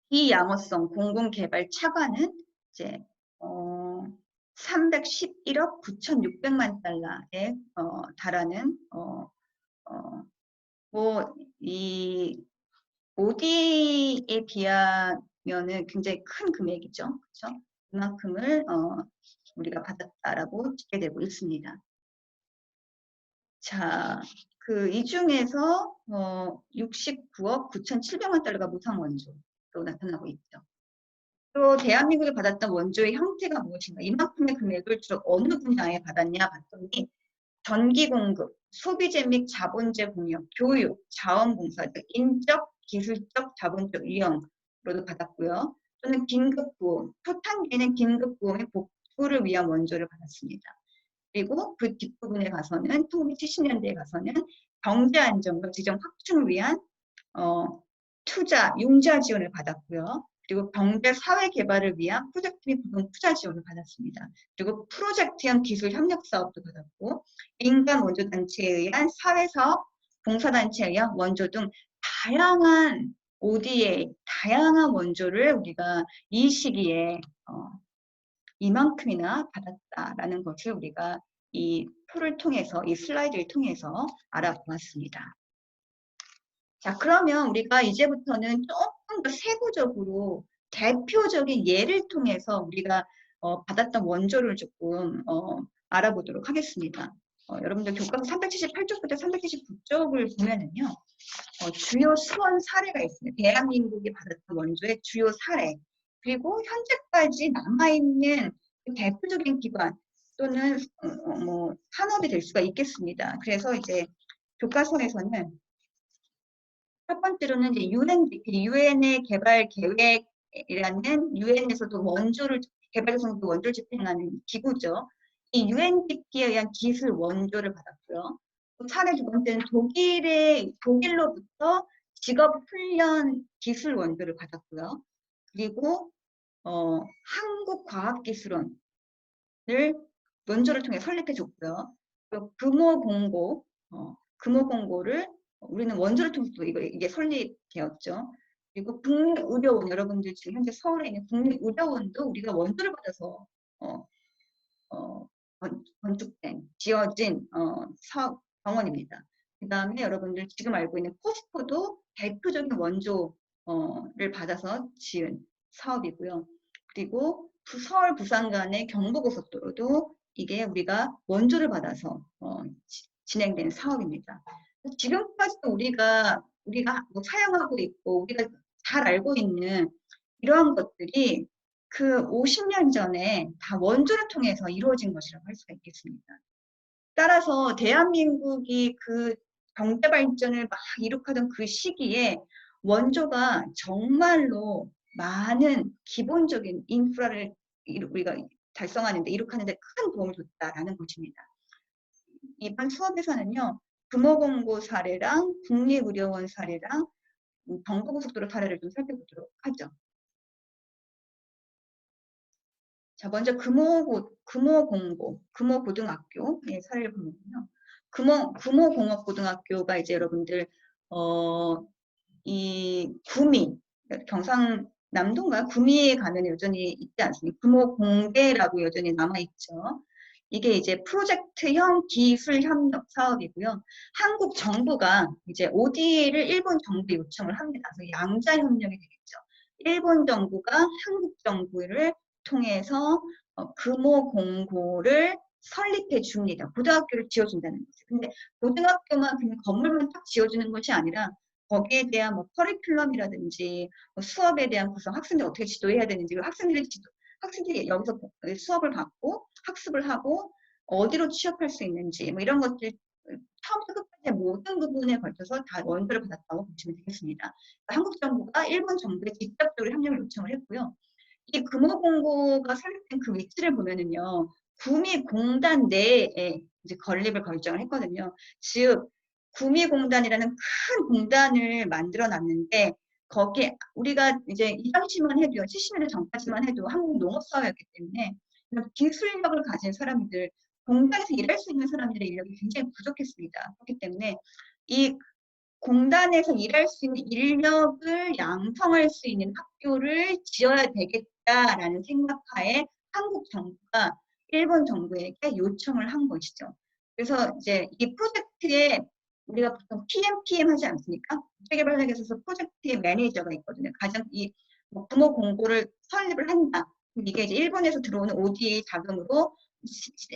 이 양호성 공공개발 차관은 이제 311억 9,600만 달러에 달하는 이 OD에 비하면은 굉장히 큰 금액이죠. 그렇죠? 그만큼을 우리가 받았다라고 집계되고 있습니다. 자, 이 중에서 69억 9,700만 달러가 무상 원조로 나타나고 있죠. 또 대한민국이 받았던 원조의 형태가 무엇인가? 이만큼의 금액을 주로 어느 분야에 받았냐 봤더니 전기 공급, 소비재 및 자본재 공유, 교육, 자원봉사 등 인적, 기술적, 자본적 이용으로도 받았고요. 또는 긴급구호, 초탄기에는 긴급구호의 복구를 위한 원조를 받았습니다. 그리고 그 뒷부분에 가서는 1970년대에 가서는 경제 안정과 지정 확충을 위한 투자, 융자 지원을 받았고요. 그리고 경제 사회 개발을 위한 프로젝트 및 부분 투자 지원을 받았습니다. 그리고 프로젝트형 기술 협력 사업도 받았고 민간 원조 단체에 의한 사회 사업, 봉사 단체에 의한 원조 등 다양한 ODA, 다양한 원조를 우리가 이 시기에 이만큼이나 받았다라는 것을 우리가 이 표를 통해서, 이 슬라이드를 통해서 알아보았습니다. 자, 그러면 우리가 이제부터는 조금 더 세부적으로 대표적인 예를 통해서 우리가 받았던 원조를 조금 알아보도록 하겠습니다. 여러분들 교과서 378쪽부터 379쪽을 보면은요, 주요 수원 사례가 있습니다. 대한민국이 받았던 원조의 주요 사례, 그리고 현재까지 남아있는 대표적인 기관 또는 뭐 산업이 될 수가 있겠습니다. 그래서 이제 교과서에서는 첫 번째로는 이제 UNDP, 유엔의 개발 계획이라는 유엔에서도 개발성도 원조를 집행하는 기구죠. 이 UNDP에 의한 기술 원조를 받았고요. 차례 두 번째는 독일로부터 직업훈련 기술 원조를 받았고요. 그리고 한국과학기술원을 원조를 통해 설립해 줬고요. 금호공고를 우리는 원조를 통해서 이게 설립되었죠. 그리고 국립의료원, 여러분들 지금 현재 서울에 있는 국립의료원도 우리가 원조를 받아서 건축된, 지어진 병원입니다. 그 다음에 여러분들 지금 알고 있는 포스코도 대표적인 원조를 받아서 지은 사업이고요. 그리고 서울 부산 간의 경부고속도로도 이게 우리가 원조를 받아서 진행된 사업입니다. 지금까지도 우리가 뭐 사용하고 있고 우리가 잘 알고 있는 이러한 것들이 그 50년 전에 다 원조를 통해서 이루어진 것이라고 할 수가 있겠습니다. 따라서 대한민국이 그 경제 발전을 막 이룩하던 그 시기에 원조가 정말로 많은 기본적인 인프라를 우리가 달성하는데 이룩하는데 큰 도움을 줬다라는 것입니다. 이번 수업에서는요. 금호공고 사례랑 국립의료원 사례랑 경부고속도로 사례를 좀 살펴보도록 하죠. 자, 먼저 금호고등학교의 사례를 보면요. 금호공업고등학교가 이제 여러분들 이 구미 경상남도인가 구미에 가면 여전히 있지 않습니까? 금호공대라고 여전히 남아 있죠. 이게 이제 프로젝트형 기술 협력 사업이고요. 한국 정부가 이제 ODA를 일본 정부에 요청을 합니다. 그래서 양자 협력이 되겠죠. 일본 정부가 한국 정부를 통해서 금호공고를 설립해 줍니다. 고등학교를 지어준다는 거죠. 근데 고등학교만 그냥 건물만 딱 지어주는 것이 아니라 거기에 대한 뭐 커리큘럼이라든지 뭐 수업에 대한 구성, 학생들 어떻게 지도해야 되는지, 학생들이 여기서 수업을 받고 학습을 하고 어디로 취업할 수 있는지 뭐 이런 것들 처음부터 끝까지 모든 부분에 걸쳐서 다 원조를 받았다고 보시면 되겠습니다. 한국 정부가 일본 정부에 직접적으로 협력을 요청을 했고요. 이 금호공고가 설립된 그 위치를 보면은요, 구미공단 내에 이제 건립을 결정을 했거든요. 즉, 구미공단이라는 큰 공단을 만들어 놨는데, 거기에 우리가 이제 이 당시만 해도요, 70년대 전까지만 해도 한국 농업사회였기 때문에 이런 기술력을 가진 사람들, 공장에서 일할 수 있는 사람들의 인력이 굉장히 부족했습니다. 그렇기 때문에 이 공단에서 일할 수 있는 인력을 양성할 수 있는 학교를 지어야 되겠다라는 생각하에 한국 정부가 일본 정부에게 요청을 한 것이죠. 그래서 이제 이 프로젝트에 우리가 보통 PMPM 하지 않습니까? 국제개발학에 있어서 프로젝트의 매니저가 있거든요. 가장 뭐 부모 공고를 설립을 한다. 이게 이제 일본에서 들어오는 ODA 자금으로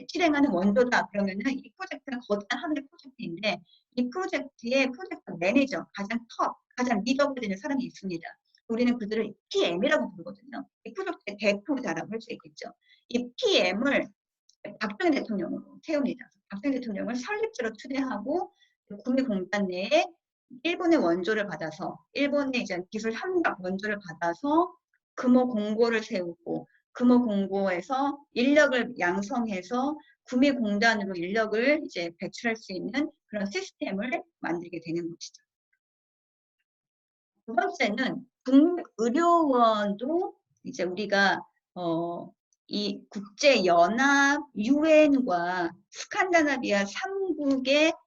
실행하는 원조다. 그러면은 이 프로젝트가 거대한 하나의 프로젝트인데 이 프로젝트의 프로젝트 매니저, 가장 리더가 되는 사람이 있습니다. 우리는 그들을 PM이라고 부르거든요. 이 프로젝트의 대표자라고 할 수 있겠죠. 이 PM을 박정희 대통령으로 세웁니다. 박정희 대통령을 설립자로 추대하고 국립공단 내에 일본의 원조를 받아서 일본의 이제 기술 협력 원조를 받아서 금호공고를 세우고 금호공고에서 인력을 양성해서 구미공단으로 인력을 이제 배출할 수 있는 그런 시스템을 만들게 되는 것이죠. 두 번째는 국립의료원도 이제 우리가 이 국제연합, 유엔과 스칸다나비아 3국의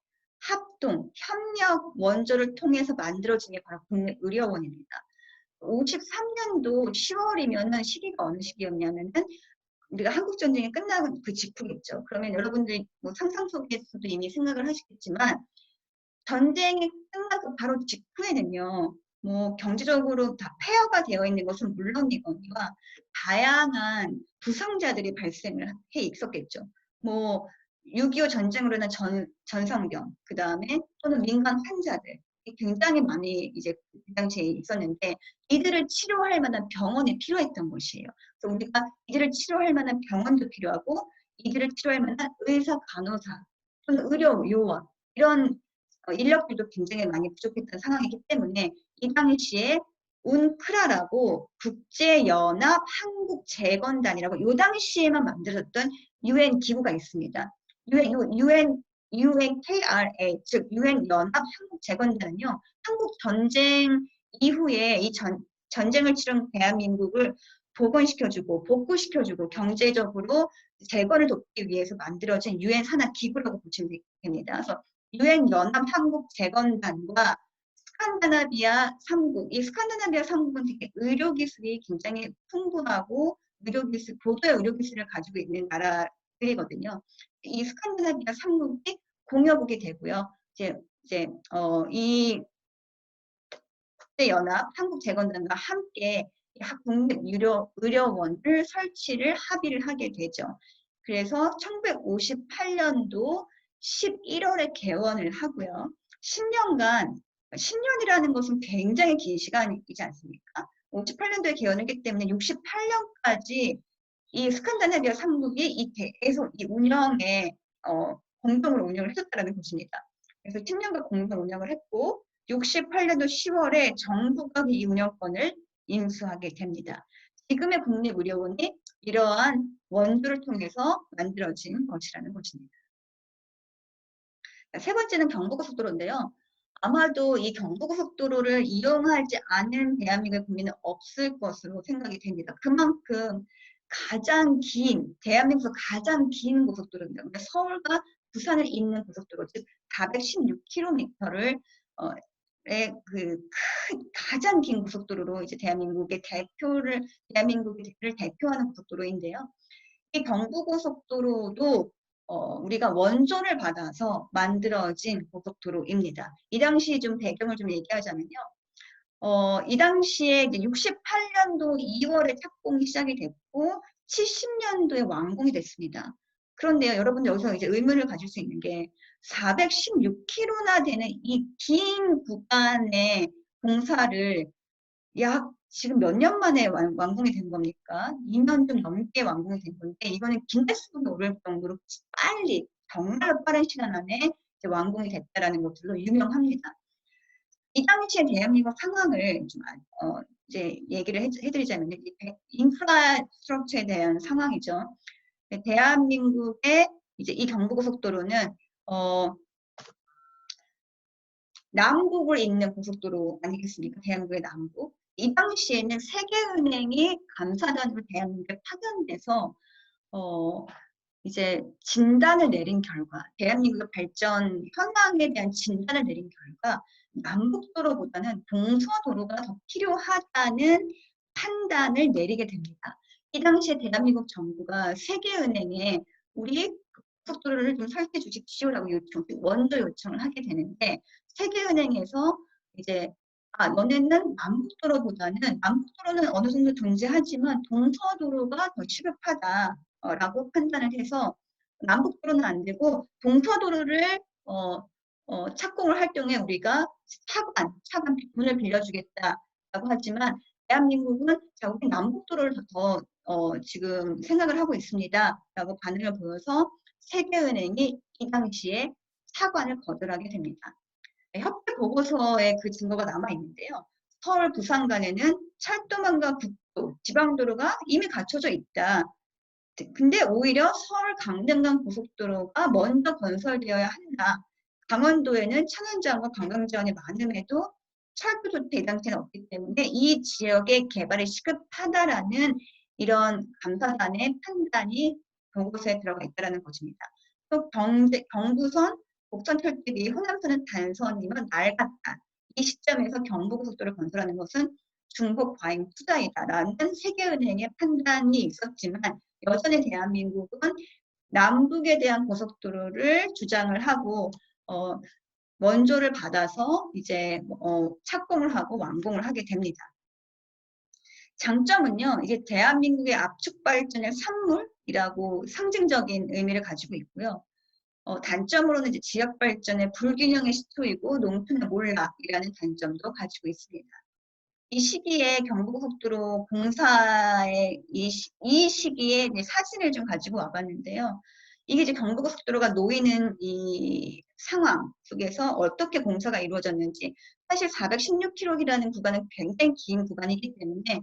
합동, 협력 원조를 통해서 만들어진 게 바로 국립의료원입니다. 53년도 10월이면은 시기가 어느 시기였냐면은 우리가 한국전쟁이 끝나는 그 직후겠죠. 그러면 여러분들이 뭐 상상 속에서도 이미 생각을 하시겠지만 전쟁이 끝나고 바로 직후에는요. 뭐 경제적으로 다 폐허가 되어 있는 것은 물론이거니와 다양한 부상자들이 발생을 해 있었겠죠. 뭐 6.25 전쟁으로 인한 전성병, 그 다음에 또는 민간 환자들 굉장히 많이 이제 그 당시에 있었는데 이들을 치료할 만한 병원이 필요했던 것이에요. 그래서 우리가 이들을 치료할 만한 병원도 필요하고 이들을 치료할 만한 의사, 간호사 또는 의료 요원 이런 인력들도 굉장히 많이 부족했던 상황이기 때문에 이 당시에 운크라라고 국제연합 한국재건단이라고 이 당시에만 만들어졌던 UN 기구가 있습니다. UNKRA 즉 UN 연합 한국재건단은요. 한국 전쟁 이후에 이 전쟁을 치른 대한민국을 복원시켜주고 복구시켜주고 경제적으로 재건을 돕기 위해서 만들어진 UN 산하 기구라고 보시면 됩니다. 그래서 유엔 연합 한국 재건단과 스칸다나비아 3국, 이 스칸다나비아 3국은 되게 의료 기술이 굉장히 풍부하고 고도의 의료 기술을 가지고 있는 나라들이거든요. 이 스칸다나비아 3국이 공여국이 되고요. 이 국제연합 한국 재건단과 함께 국립의료원을 설치를 합의를 하게 되죠. 그래서 1958년도 11월에 개원을 하고요. 10년간, 10년이라는 것은 굉장히 긴 시간이지 않습니까? 58년도에 개원했기 때문에 68년까지 이 스칸다나비아 3국이 계속 이 운영에 공동으로 운영을 해줬다는 것입니다. 그래서 10년간 공동 운영을 했고 68년도 10월에 정부가 이 운영권을 인수하게 됩니다. 지금의 국립의료원이 이러한 원조를 통해서 만들어진 것이라는 것입니다. 세 번째는 경부고속도로인데요. 아마도 이 경부고속도로를 이용하지 않은 대한민국의 국민은 없을 것으로 생각이 됩니다. 그만큼 대한민국에서 가장 긴 고속도로입니다. 그러니까 서울과 부산을 잇는 고속도로, 즉 416km를 가장 긴 고속도로로 이제 대한민국을 대표하는 고속도로인데요. 이 경부고속도로도 우리가 원조를 받아서 만들어진 고속도로입니다. 이 당시 좀 배경을 좀 얘기하자면요. 이 당시에 이제 68년도 2월에 착공이 시작이 됐고 70년도에 완공이 됐습니다. 그런데요, 여러분들 여기서 이제 의문을 가질 수 있는 게 416km나 되는 이 긴 구간의 공사를 지금 몇 년 만에 완공이 된 겁니까? 2년 좀 넘게 완공이 된 건데 이거는 기네스북에 오를 정도로 빨리, 정말로 빠른 시간 안에 이제 완공이 됐다라는 것들로 유명합니다. 이 당시에 대한민국 상황을 좀 이제 얘기를 해드리자면 인프라스트럭처에 대한 상황이죠. 대한민국의 이제 이 경부고속도로는 남북을 잇는 고속도로 아니겠습니까? 대한민국의 남북. 이 당시에는 세계은행이 감사단으로 대한민국에 파견돼서 이제 진단을 내린 결과, 대한민국의 발전 현황에 대한 진단을 내린 결과 남북도로보다는 동서도로가 더 필요하다는 판단을 내리게 됩니다. 이 당시에 대한민국 정부가 세계은행에 우리 고속도로를 좀 설계해 주십시오라고 원조 요청을 하게 되는데 세계은행에서 이제 너네는 남북도로는 어느 정도 존재하지만 동서도로가 더 시급하다라고 판단을 해서 남북도로는 안 되고 동서도로를 착공을 할 경우에 우리가 차관 돈을 빌려주겠다라고 하지만 대한민국은 자, 우리 남북도로를 더 지금 생각을 하고 있습니다라고 반응을 보여서 세계은행이 이 당시에 차관을 거절하게 됩니다. 협회 보고서에 그 증거가 남아 있는데요. 서울 부산 간에는 철도망과 국도, 지방도로가 이미 갖춰져 있다. 근데 오히려 서울 강릉간 고속도로가 먼저 건설되어야 한다. 강원도에는 천연자원과 관광자원이 많음에도 철도조차 이 당시에는 없기 때문에 이 지역의 개발이 시급하다라는 이런 감사단의 판단이 보고서에 들어가 있다는 것입니다. 또 경부선, 옥천철도비, 호남선은 단선이면 낡았다. 이 시점에서 경부고속도로를 건설하는 것은 중복 과잉 투자이다라는 세계은행의 판단이 있었지만 여전히 대한민국은 남북에 대한 고속도로를 주장을 하고 원조를 받아서 이제 착공을 하고 완공을 하게 됩니다. 장점은요, 이게 대한민국의 압축 발전의 산물이라고 상징적인 의미를 가지고 있고요. 단점으로는 이제 지역 발전의 불균형의 시초이고 농촌의 몰락이라는 단점도 가지고 있습니다. 이 시기에 경부고속도로 공사의 이 시기에 이제 사진을 좀 가지고 와봤는데요. 이게 이제 경부고속도로가 놓이는 이 상황 속에서 어떻게 공사가 이루어졌는지 사실 416km이라는 구간은 굉장히 긴 구간이기 때문에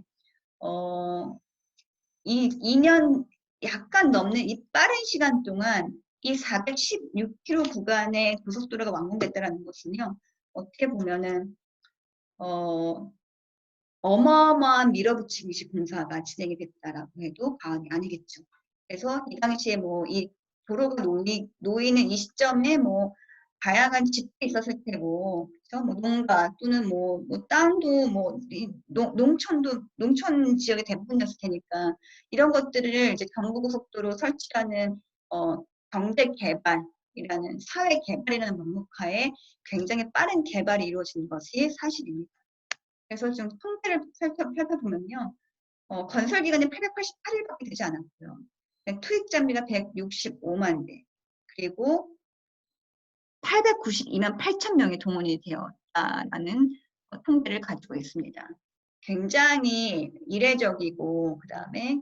이 2년 약간 넘는 이 빠른 시간 동안 이 416km 구간의 고속도로가 완공됐다는 것은요. 어떻게 보면은 어마어마한 밀어붙이기식 공사가 진행이 됐다라고 해도 과언이 아니겠죠. 그래서 이 당시에 뭐 이 도로가 놓이는 이 시점에 뭐 다양한 집들이 있었을 테고, 그렇죠? 뭐 농가 또는 뭐 땅도 뭐 농촌 지역의 대부분이었을 테니까 이런 것들을 이제 경부고속도로 설치하는 경제 개발이라는 사회 개발이라는 명목하에 굉장히 빠른 개발이 이루어진 것이 사실입니다. 그래서 좀 통계를 살펴보면요. 건설 기간이 888일밖에 되지 않았고요. 투입 장비가 165만 대, 그리고 892만 8천 명이 동원이 되었다라는 통계를 가지고 있습니다. 굉장히 이례적이고 그 다음에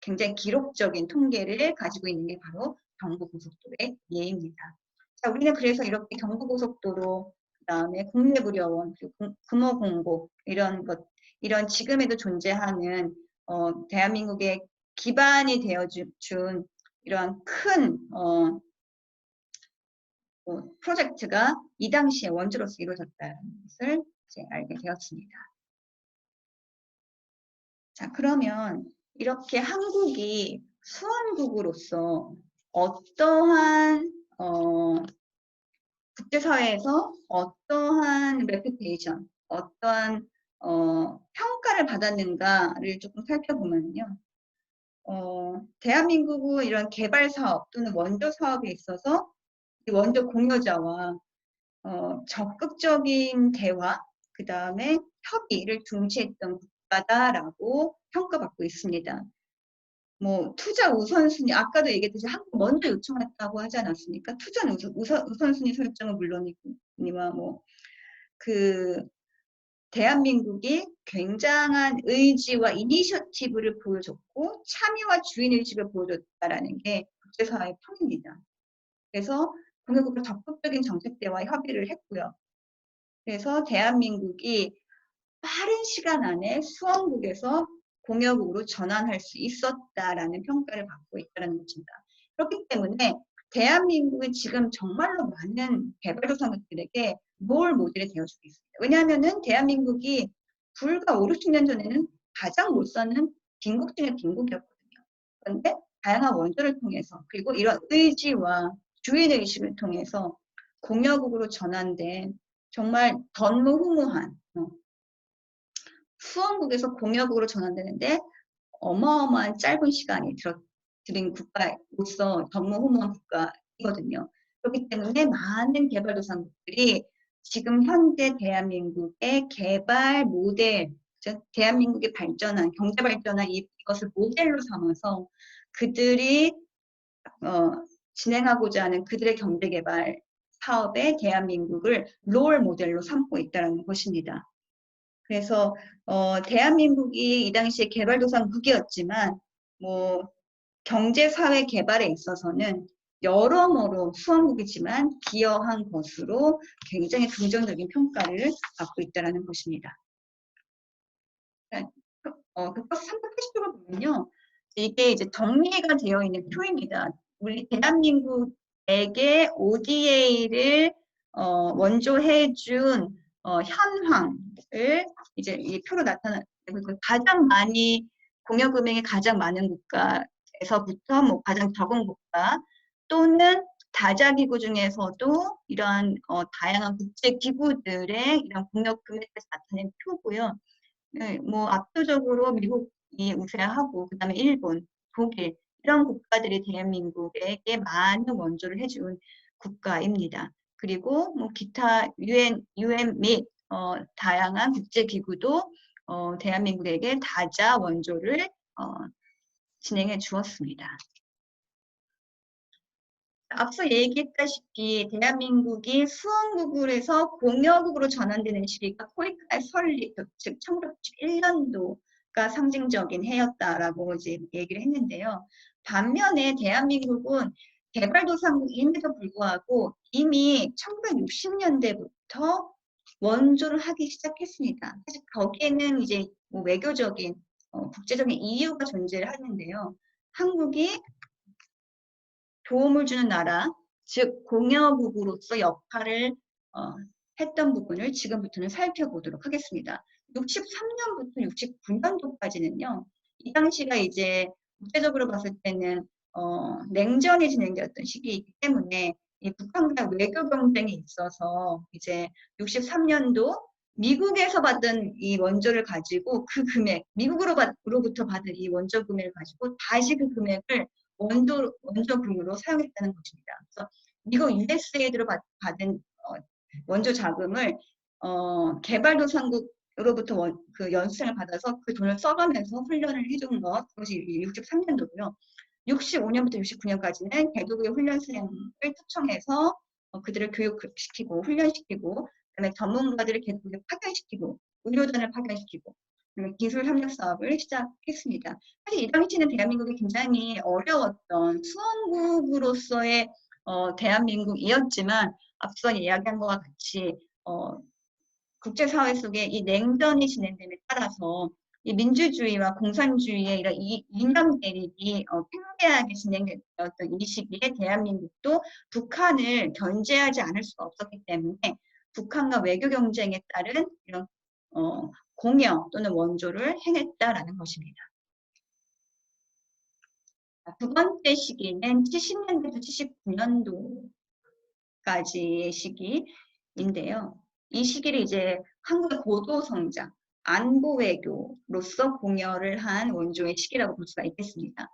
굉장히 기록적인 통계를 가지고 있는 게 바로 경부고속도로의 예입니다. 자, 우리는 그래서 이렇게 경부고속도로, 그 다음에 국내무료원, 그리고 금호공고 이런 지금에도 존재하는 대한민국의 기반이 되어준 이러한 큰 프로젝트가 이 당시에 원조로서 이루어졌다는 것을 이제 알게 되었습니다. 자, 그러면 이렇게 한국이 수원국으로서 어떠한 국제사회에서 어떠한 레퓨테이션, 어떠한 평가를 받았는가를 조금 살펴보면요. 대한민국은 이런 개발 사업 또는 원조 사업에 있어서 원조 공여자와 적극적인 대화, 그 다음에 협의를 중시했던 국가다라고 평가받고 있습니다. 뭐 투자 우선순위, 아까도 얘기했듯이 한국 먼저 요청했다고 하지 않았습니까? 투자는 우선순위 설정은 물론이니와 대한민국이 굉장한 의지와 이니셔티브를 보여줬고 참여와 주인의식을 보여줬다라는 게 국제사회의 평입니다. 그래서 공유국과 적극적인 정책대와 협의를 했고요. 그래서 대한민국이 빠른 시간 안에 수원국에서 공여국으로 전환할 수 있었다라는 평가를 받고 있다는 것입니다. 그렇기 때문에 대한민국은 지금 정말로 많은 개발도상국들에게 롤 모델이 되어주고 있습니다. 왜냐하면은 대한민국이 불과 5, 60년 전에는 가장 못 사는 빈국 중에 빈국이었거든요. 그런데 다양한 원조를 통해서 그리고 이런 의지와 주인의식을 통해서 공여국으로 전환된 정말 전무후무한 수원국에서 공여국으로 전환되는데 어마어마한 짧은 시간이 들인 국가로서 전무후무한 국가이거든요. 그렇기 때문에 많은 개발도상국들이 지금 현재 대한민국의 개발 모델, 즉 대한민국이 발전한 경제 발전한 이것을 모델로 삼아서 그들이 진행하고자 하는 그들의 경제개발 사업에 대한민국을 롤 모델로 삼고 있다는 것입니다. 그래서 대한민국이 이 당시에 개발도상국이었지만 경제사회 개발에 있어서는 여러모로 수원국이지만 기여한 것으로 굉장히 긍정적인 평가를 받고 있다는 것입니다. 그래서 380쪽을 보면요. 이게 이제 정리가 되어 있는 표입니다. 우리 대한민국에게 ODA를 원조해준 현황을 이제 이 표로 나타내고 가장 많이 공여 금액이 가장 많은 국가에서부터 가장 적은 국가 또는 다자기구 중에서도 이러한 다양한 국제기구들의 이런 공여 금액을 나타낸 표고요. 네, 압도적으로 미국이 우세하고 그다음에 일본, 독일 이런 국가들이 대한민국에게 많은 원조를 해준 국가입니다. 그리고 기타 UN 및 다양한 국제기구도 대한민국에게 다자 원조를 진행해 주었습니다. 앞서 얘기했다시피 대한민국이 수원국으로서 공여국으로 전환되는 시기가 코리카의 설립, 즉 1991년도가 상징적인 해였다라고 이제 얘기를 했는데요. 반면에 대한민국은 개발도상국임에도 불구하고 이미 1960년대부터 원조를 하기 시작했습니다. 사실 거기에는 이제 외교적인 국제적인 이유가 존재를 하는데요. 한국이 도움을 주는 나라, 즉 공여국으로서 역할을 했던 부분을 지금부터는 살펴보도록 하겠습니다. 63년부터 69년도까지는요. 이 당시가 이제 국제적으로 봤을 때는 냉전이 진행되었던 시기이기 때문에 이 북한과 외교 경쟁이 있어서 이제 63년도 미국에서 받은 이 원조를 가지고 그 금액, 미국으로부터 받은 이 원조 금액을 가지고 다시 그 금액을 원조금으로 사용했다는 것입니다. 그래서 미국 USAID로 받은 원조 자금을 개발도상국 그 연수생을 받아서 그 돈을 써가면서 훈련을 해준 것, 그것이 63년도고요. 65년부터 69년까지는 개도국의 훈련생을 초청해서 그들을 교육시키고 훈련시키고, 그다음에 전문가들을 개도국에 파견시키고, 의료진을 파견시키고, 기술 협력 사업을 시작했습니다. 사실 이 당시는 대한민국이 굉장히 어려웠던 수원국으로서의 대한민국이었지만, 앞서 이야기한 것과 같이 국제사회 속에 이 냉전이 진행됨에 따라서 이 민주주의와 공산주의의 이런 이념 대립이 팽배하게 진행됐던 이 시기에 대한민국도 북한을 견제하지 않을 수가 없었기 때문에 북한과 외교 경쟁에 따른 이런 공여 또는 원조를 행했다라는 것입니다. 두 번째 시기는 70년부터 79년도까지의 시기인데요. 이 시기를 이제 한국의 고도 성장, 안보 외교로서 공여를 한 원조의 시기라고 볼 수가 있겠습니다.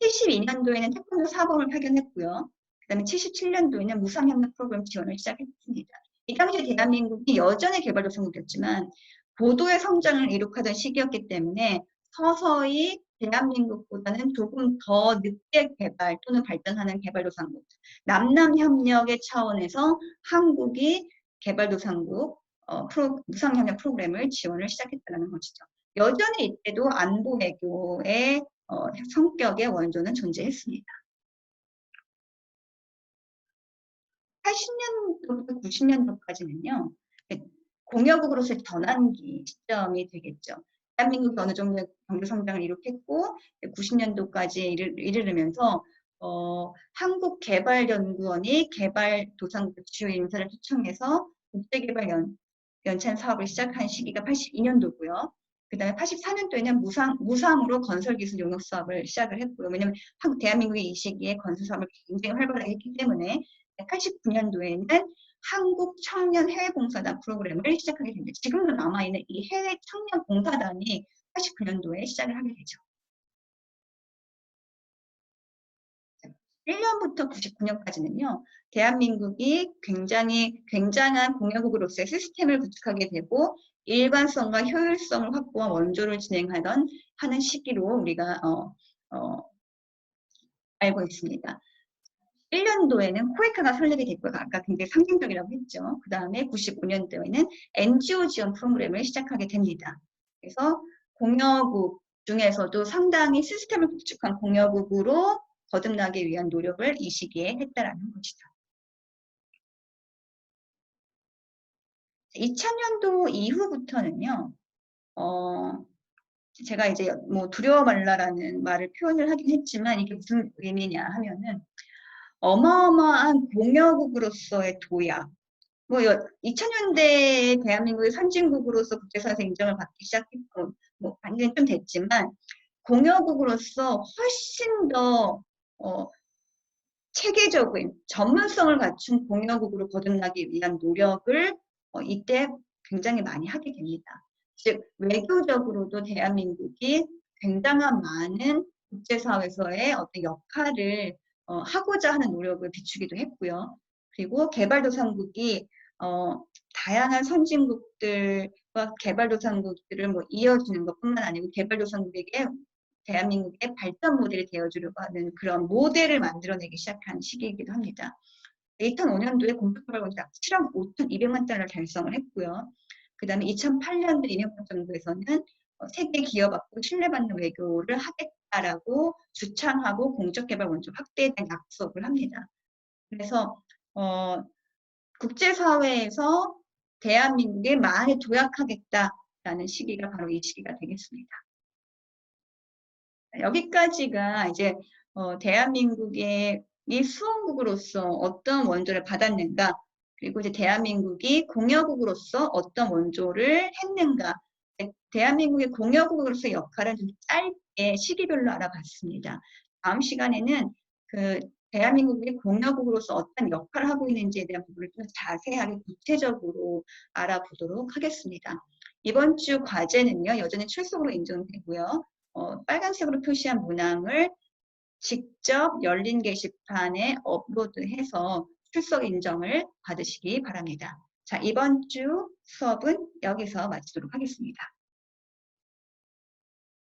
72년도에는 태권도 사범을 파견했고요. 그 다음에 77년도에는 무상협력 프로그램 지원을 시작했습니다. 이 당시 대한민국이 여전히 개발도상국이었지만 고도의 성장을 이룩하던 시기였기 때문에 서서히 대한민국보다는 조금 더 늦게 개발 또는 발전하는 개발도상국, 남남협력의 차원에서 한국이 개발도상국 무상협력 프로그램을 지원을 시작했다는 것이죠. 여전히 이때도 안보 외교의 성격의 원조는 존재했습니다. 80년도부터 90년도까지는요. 공여국으로서의 전환기 시점이 되겠죠. 대한민국이 어느 정도 경제 성장을 이룩했고 90년도까지 이르면서 한국개발연구원이 개발도상국 주요 인사를 초청해서 국제개발연찬 사업을 시작한 시기가 82년도고요. 그 다음에 84년도에는 무상으로 건설기술 용역 사업을 시작을 했고요. 왜냐하면 대한민국이 이 시기에 건설 사업을 굉장히 활발하게 했기 때문에 89년도에는 한국 청년 해외봉사단 프로그램을 시작하게 됩니다. 지금도 남아있는 이 해외 청년 봉사단이 89년도에 시작을 하게 되죠. 1년부터 99년까지는요. 대한민국이 굉장한 공여국으로서의 시스템을 구축하게 되고 일관성과 효율성을 확보한 원조를 하는 시기로 우리가 알고 있습니다. 1년도에는 코에카가 설립이 됐고요. 아까 굉장히 상징적이라고 했죠. 그 다음에 95년도에는 NGO 지원 프로그램을 시작하게 됩니다. 그래서 공여국 중에서도 상당히 시스템을 구축한 공여국으로 거듭나기 위한 노력을 이 시기에 했다라는 것이죠. 2000년도 이후부터는요. 제가 이제 뭐 두려워 말라라는 말을 표현을 하긴 했지만 이게 무슨 의미냐 하면은 어마어마한 공여국으로서의 도약. 2000년대에 대한민국의 선진국으로서 국제사회에서 인정을 받기 시작했고, 반기는 좀 됐지만, 공여국으로서 훨씬 더, 체계적인 전문성을 갖춘 공여국으로 거듭나기 위한 노력을 이때 굉장히 많이 하게 됩니다. 즉, 외교적으로도 대한민국이 굉장한 많은 국제사회에서의 어떤 역할을 하고자 하는 노력을 비추기도 했고요. 그리고 개발도상국이 다양한 선진국들과 개발도상국들을 이어주는 것뿐만 아니고 개발도상국에게 대한민국의 발전 모델이 되어주려고 하는 그런 모델을 만들어내기 시작한 시기이기도 합니다. 2005년도에 공적개발원이 7억 5,200만 달러를 달성을 했고요. 그 다음에 2008년도 이명박 정부에서는 세계 기업 앞으로 신뢰받는 외교를 하겠다라고 주창하고 공적개발 원조 확대에 대한 약속을 합니다. 그래서 국제사회에서 대한민국에 많이 도약하겠다라는 시기가 바로 이 시기가 되겠습니다. 여기까지가 이제 대한민국의 이 수원국으로서 어떤 원조를 받았는가, 그리고 이제 대한민국이 공여국으로서 어떤 원조를 했는가, 대한민국의 공여국으로서의 역할은 좀 짧게 시기별로 알아봤습니다. 다음 시간에는 그 대한민국이 공여국으로서 어떤 역할을 하고 있는지에 대한 부분을 좀 자세하게 구체적으로 알아보도록 하겠습니다. 이번 주 과제는요, 여전히 출석으로 인정되고요. 빨간색으로 표시한 문항을 직접 열린 게시판에 업로드해서 출석 인정을 받으시기 바랍니다. 자, 이번 주 수업은 여기서 마치도록 하겠습니다.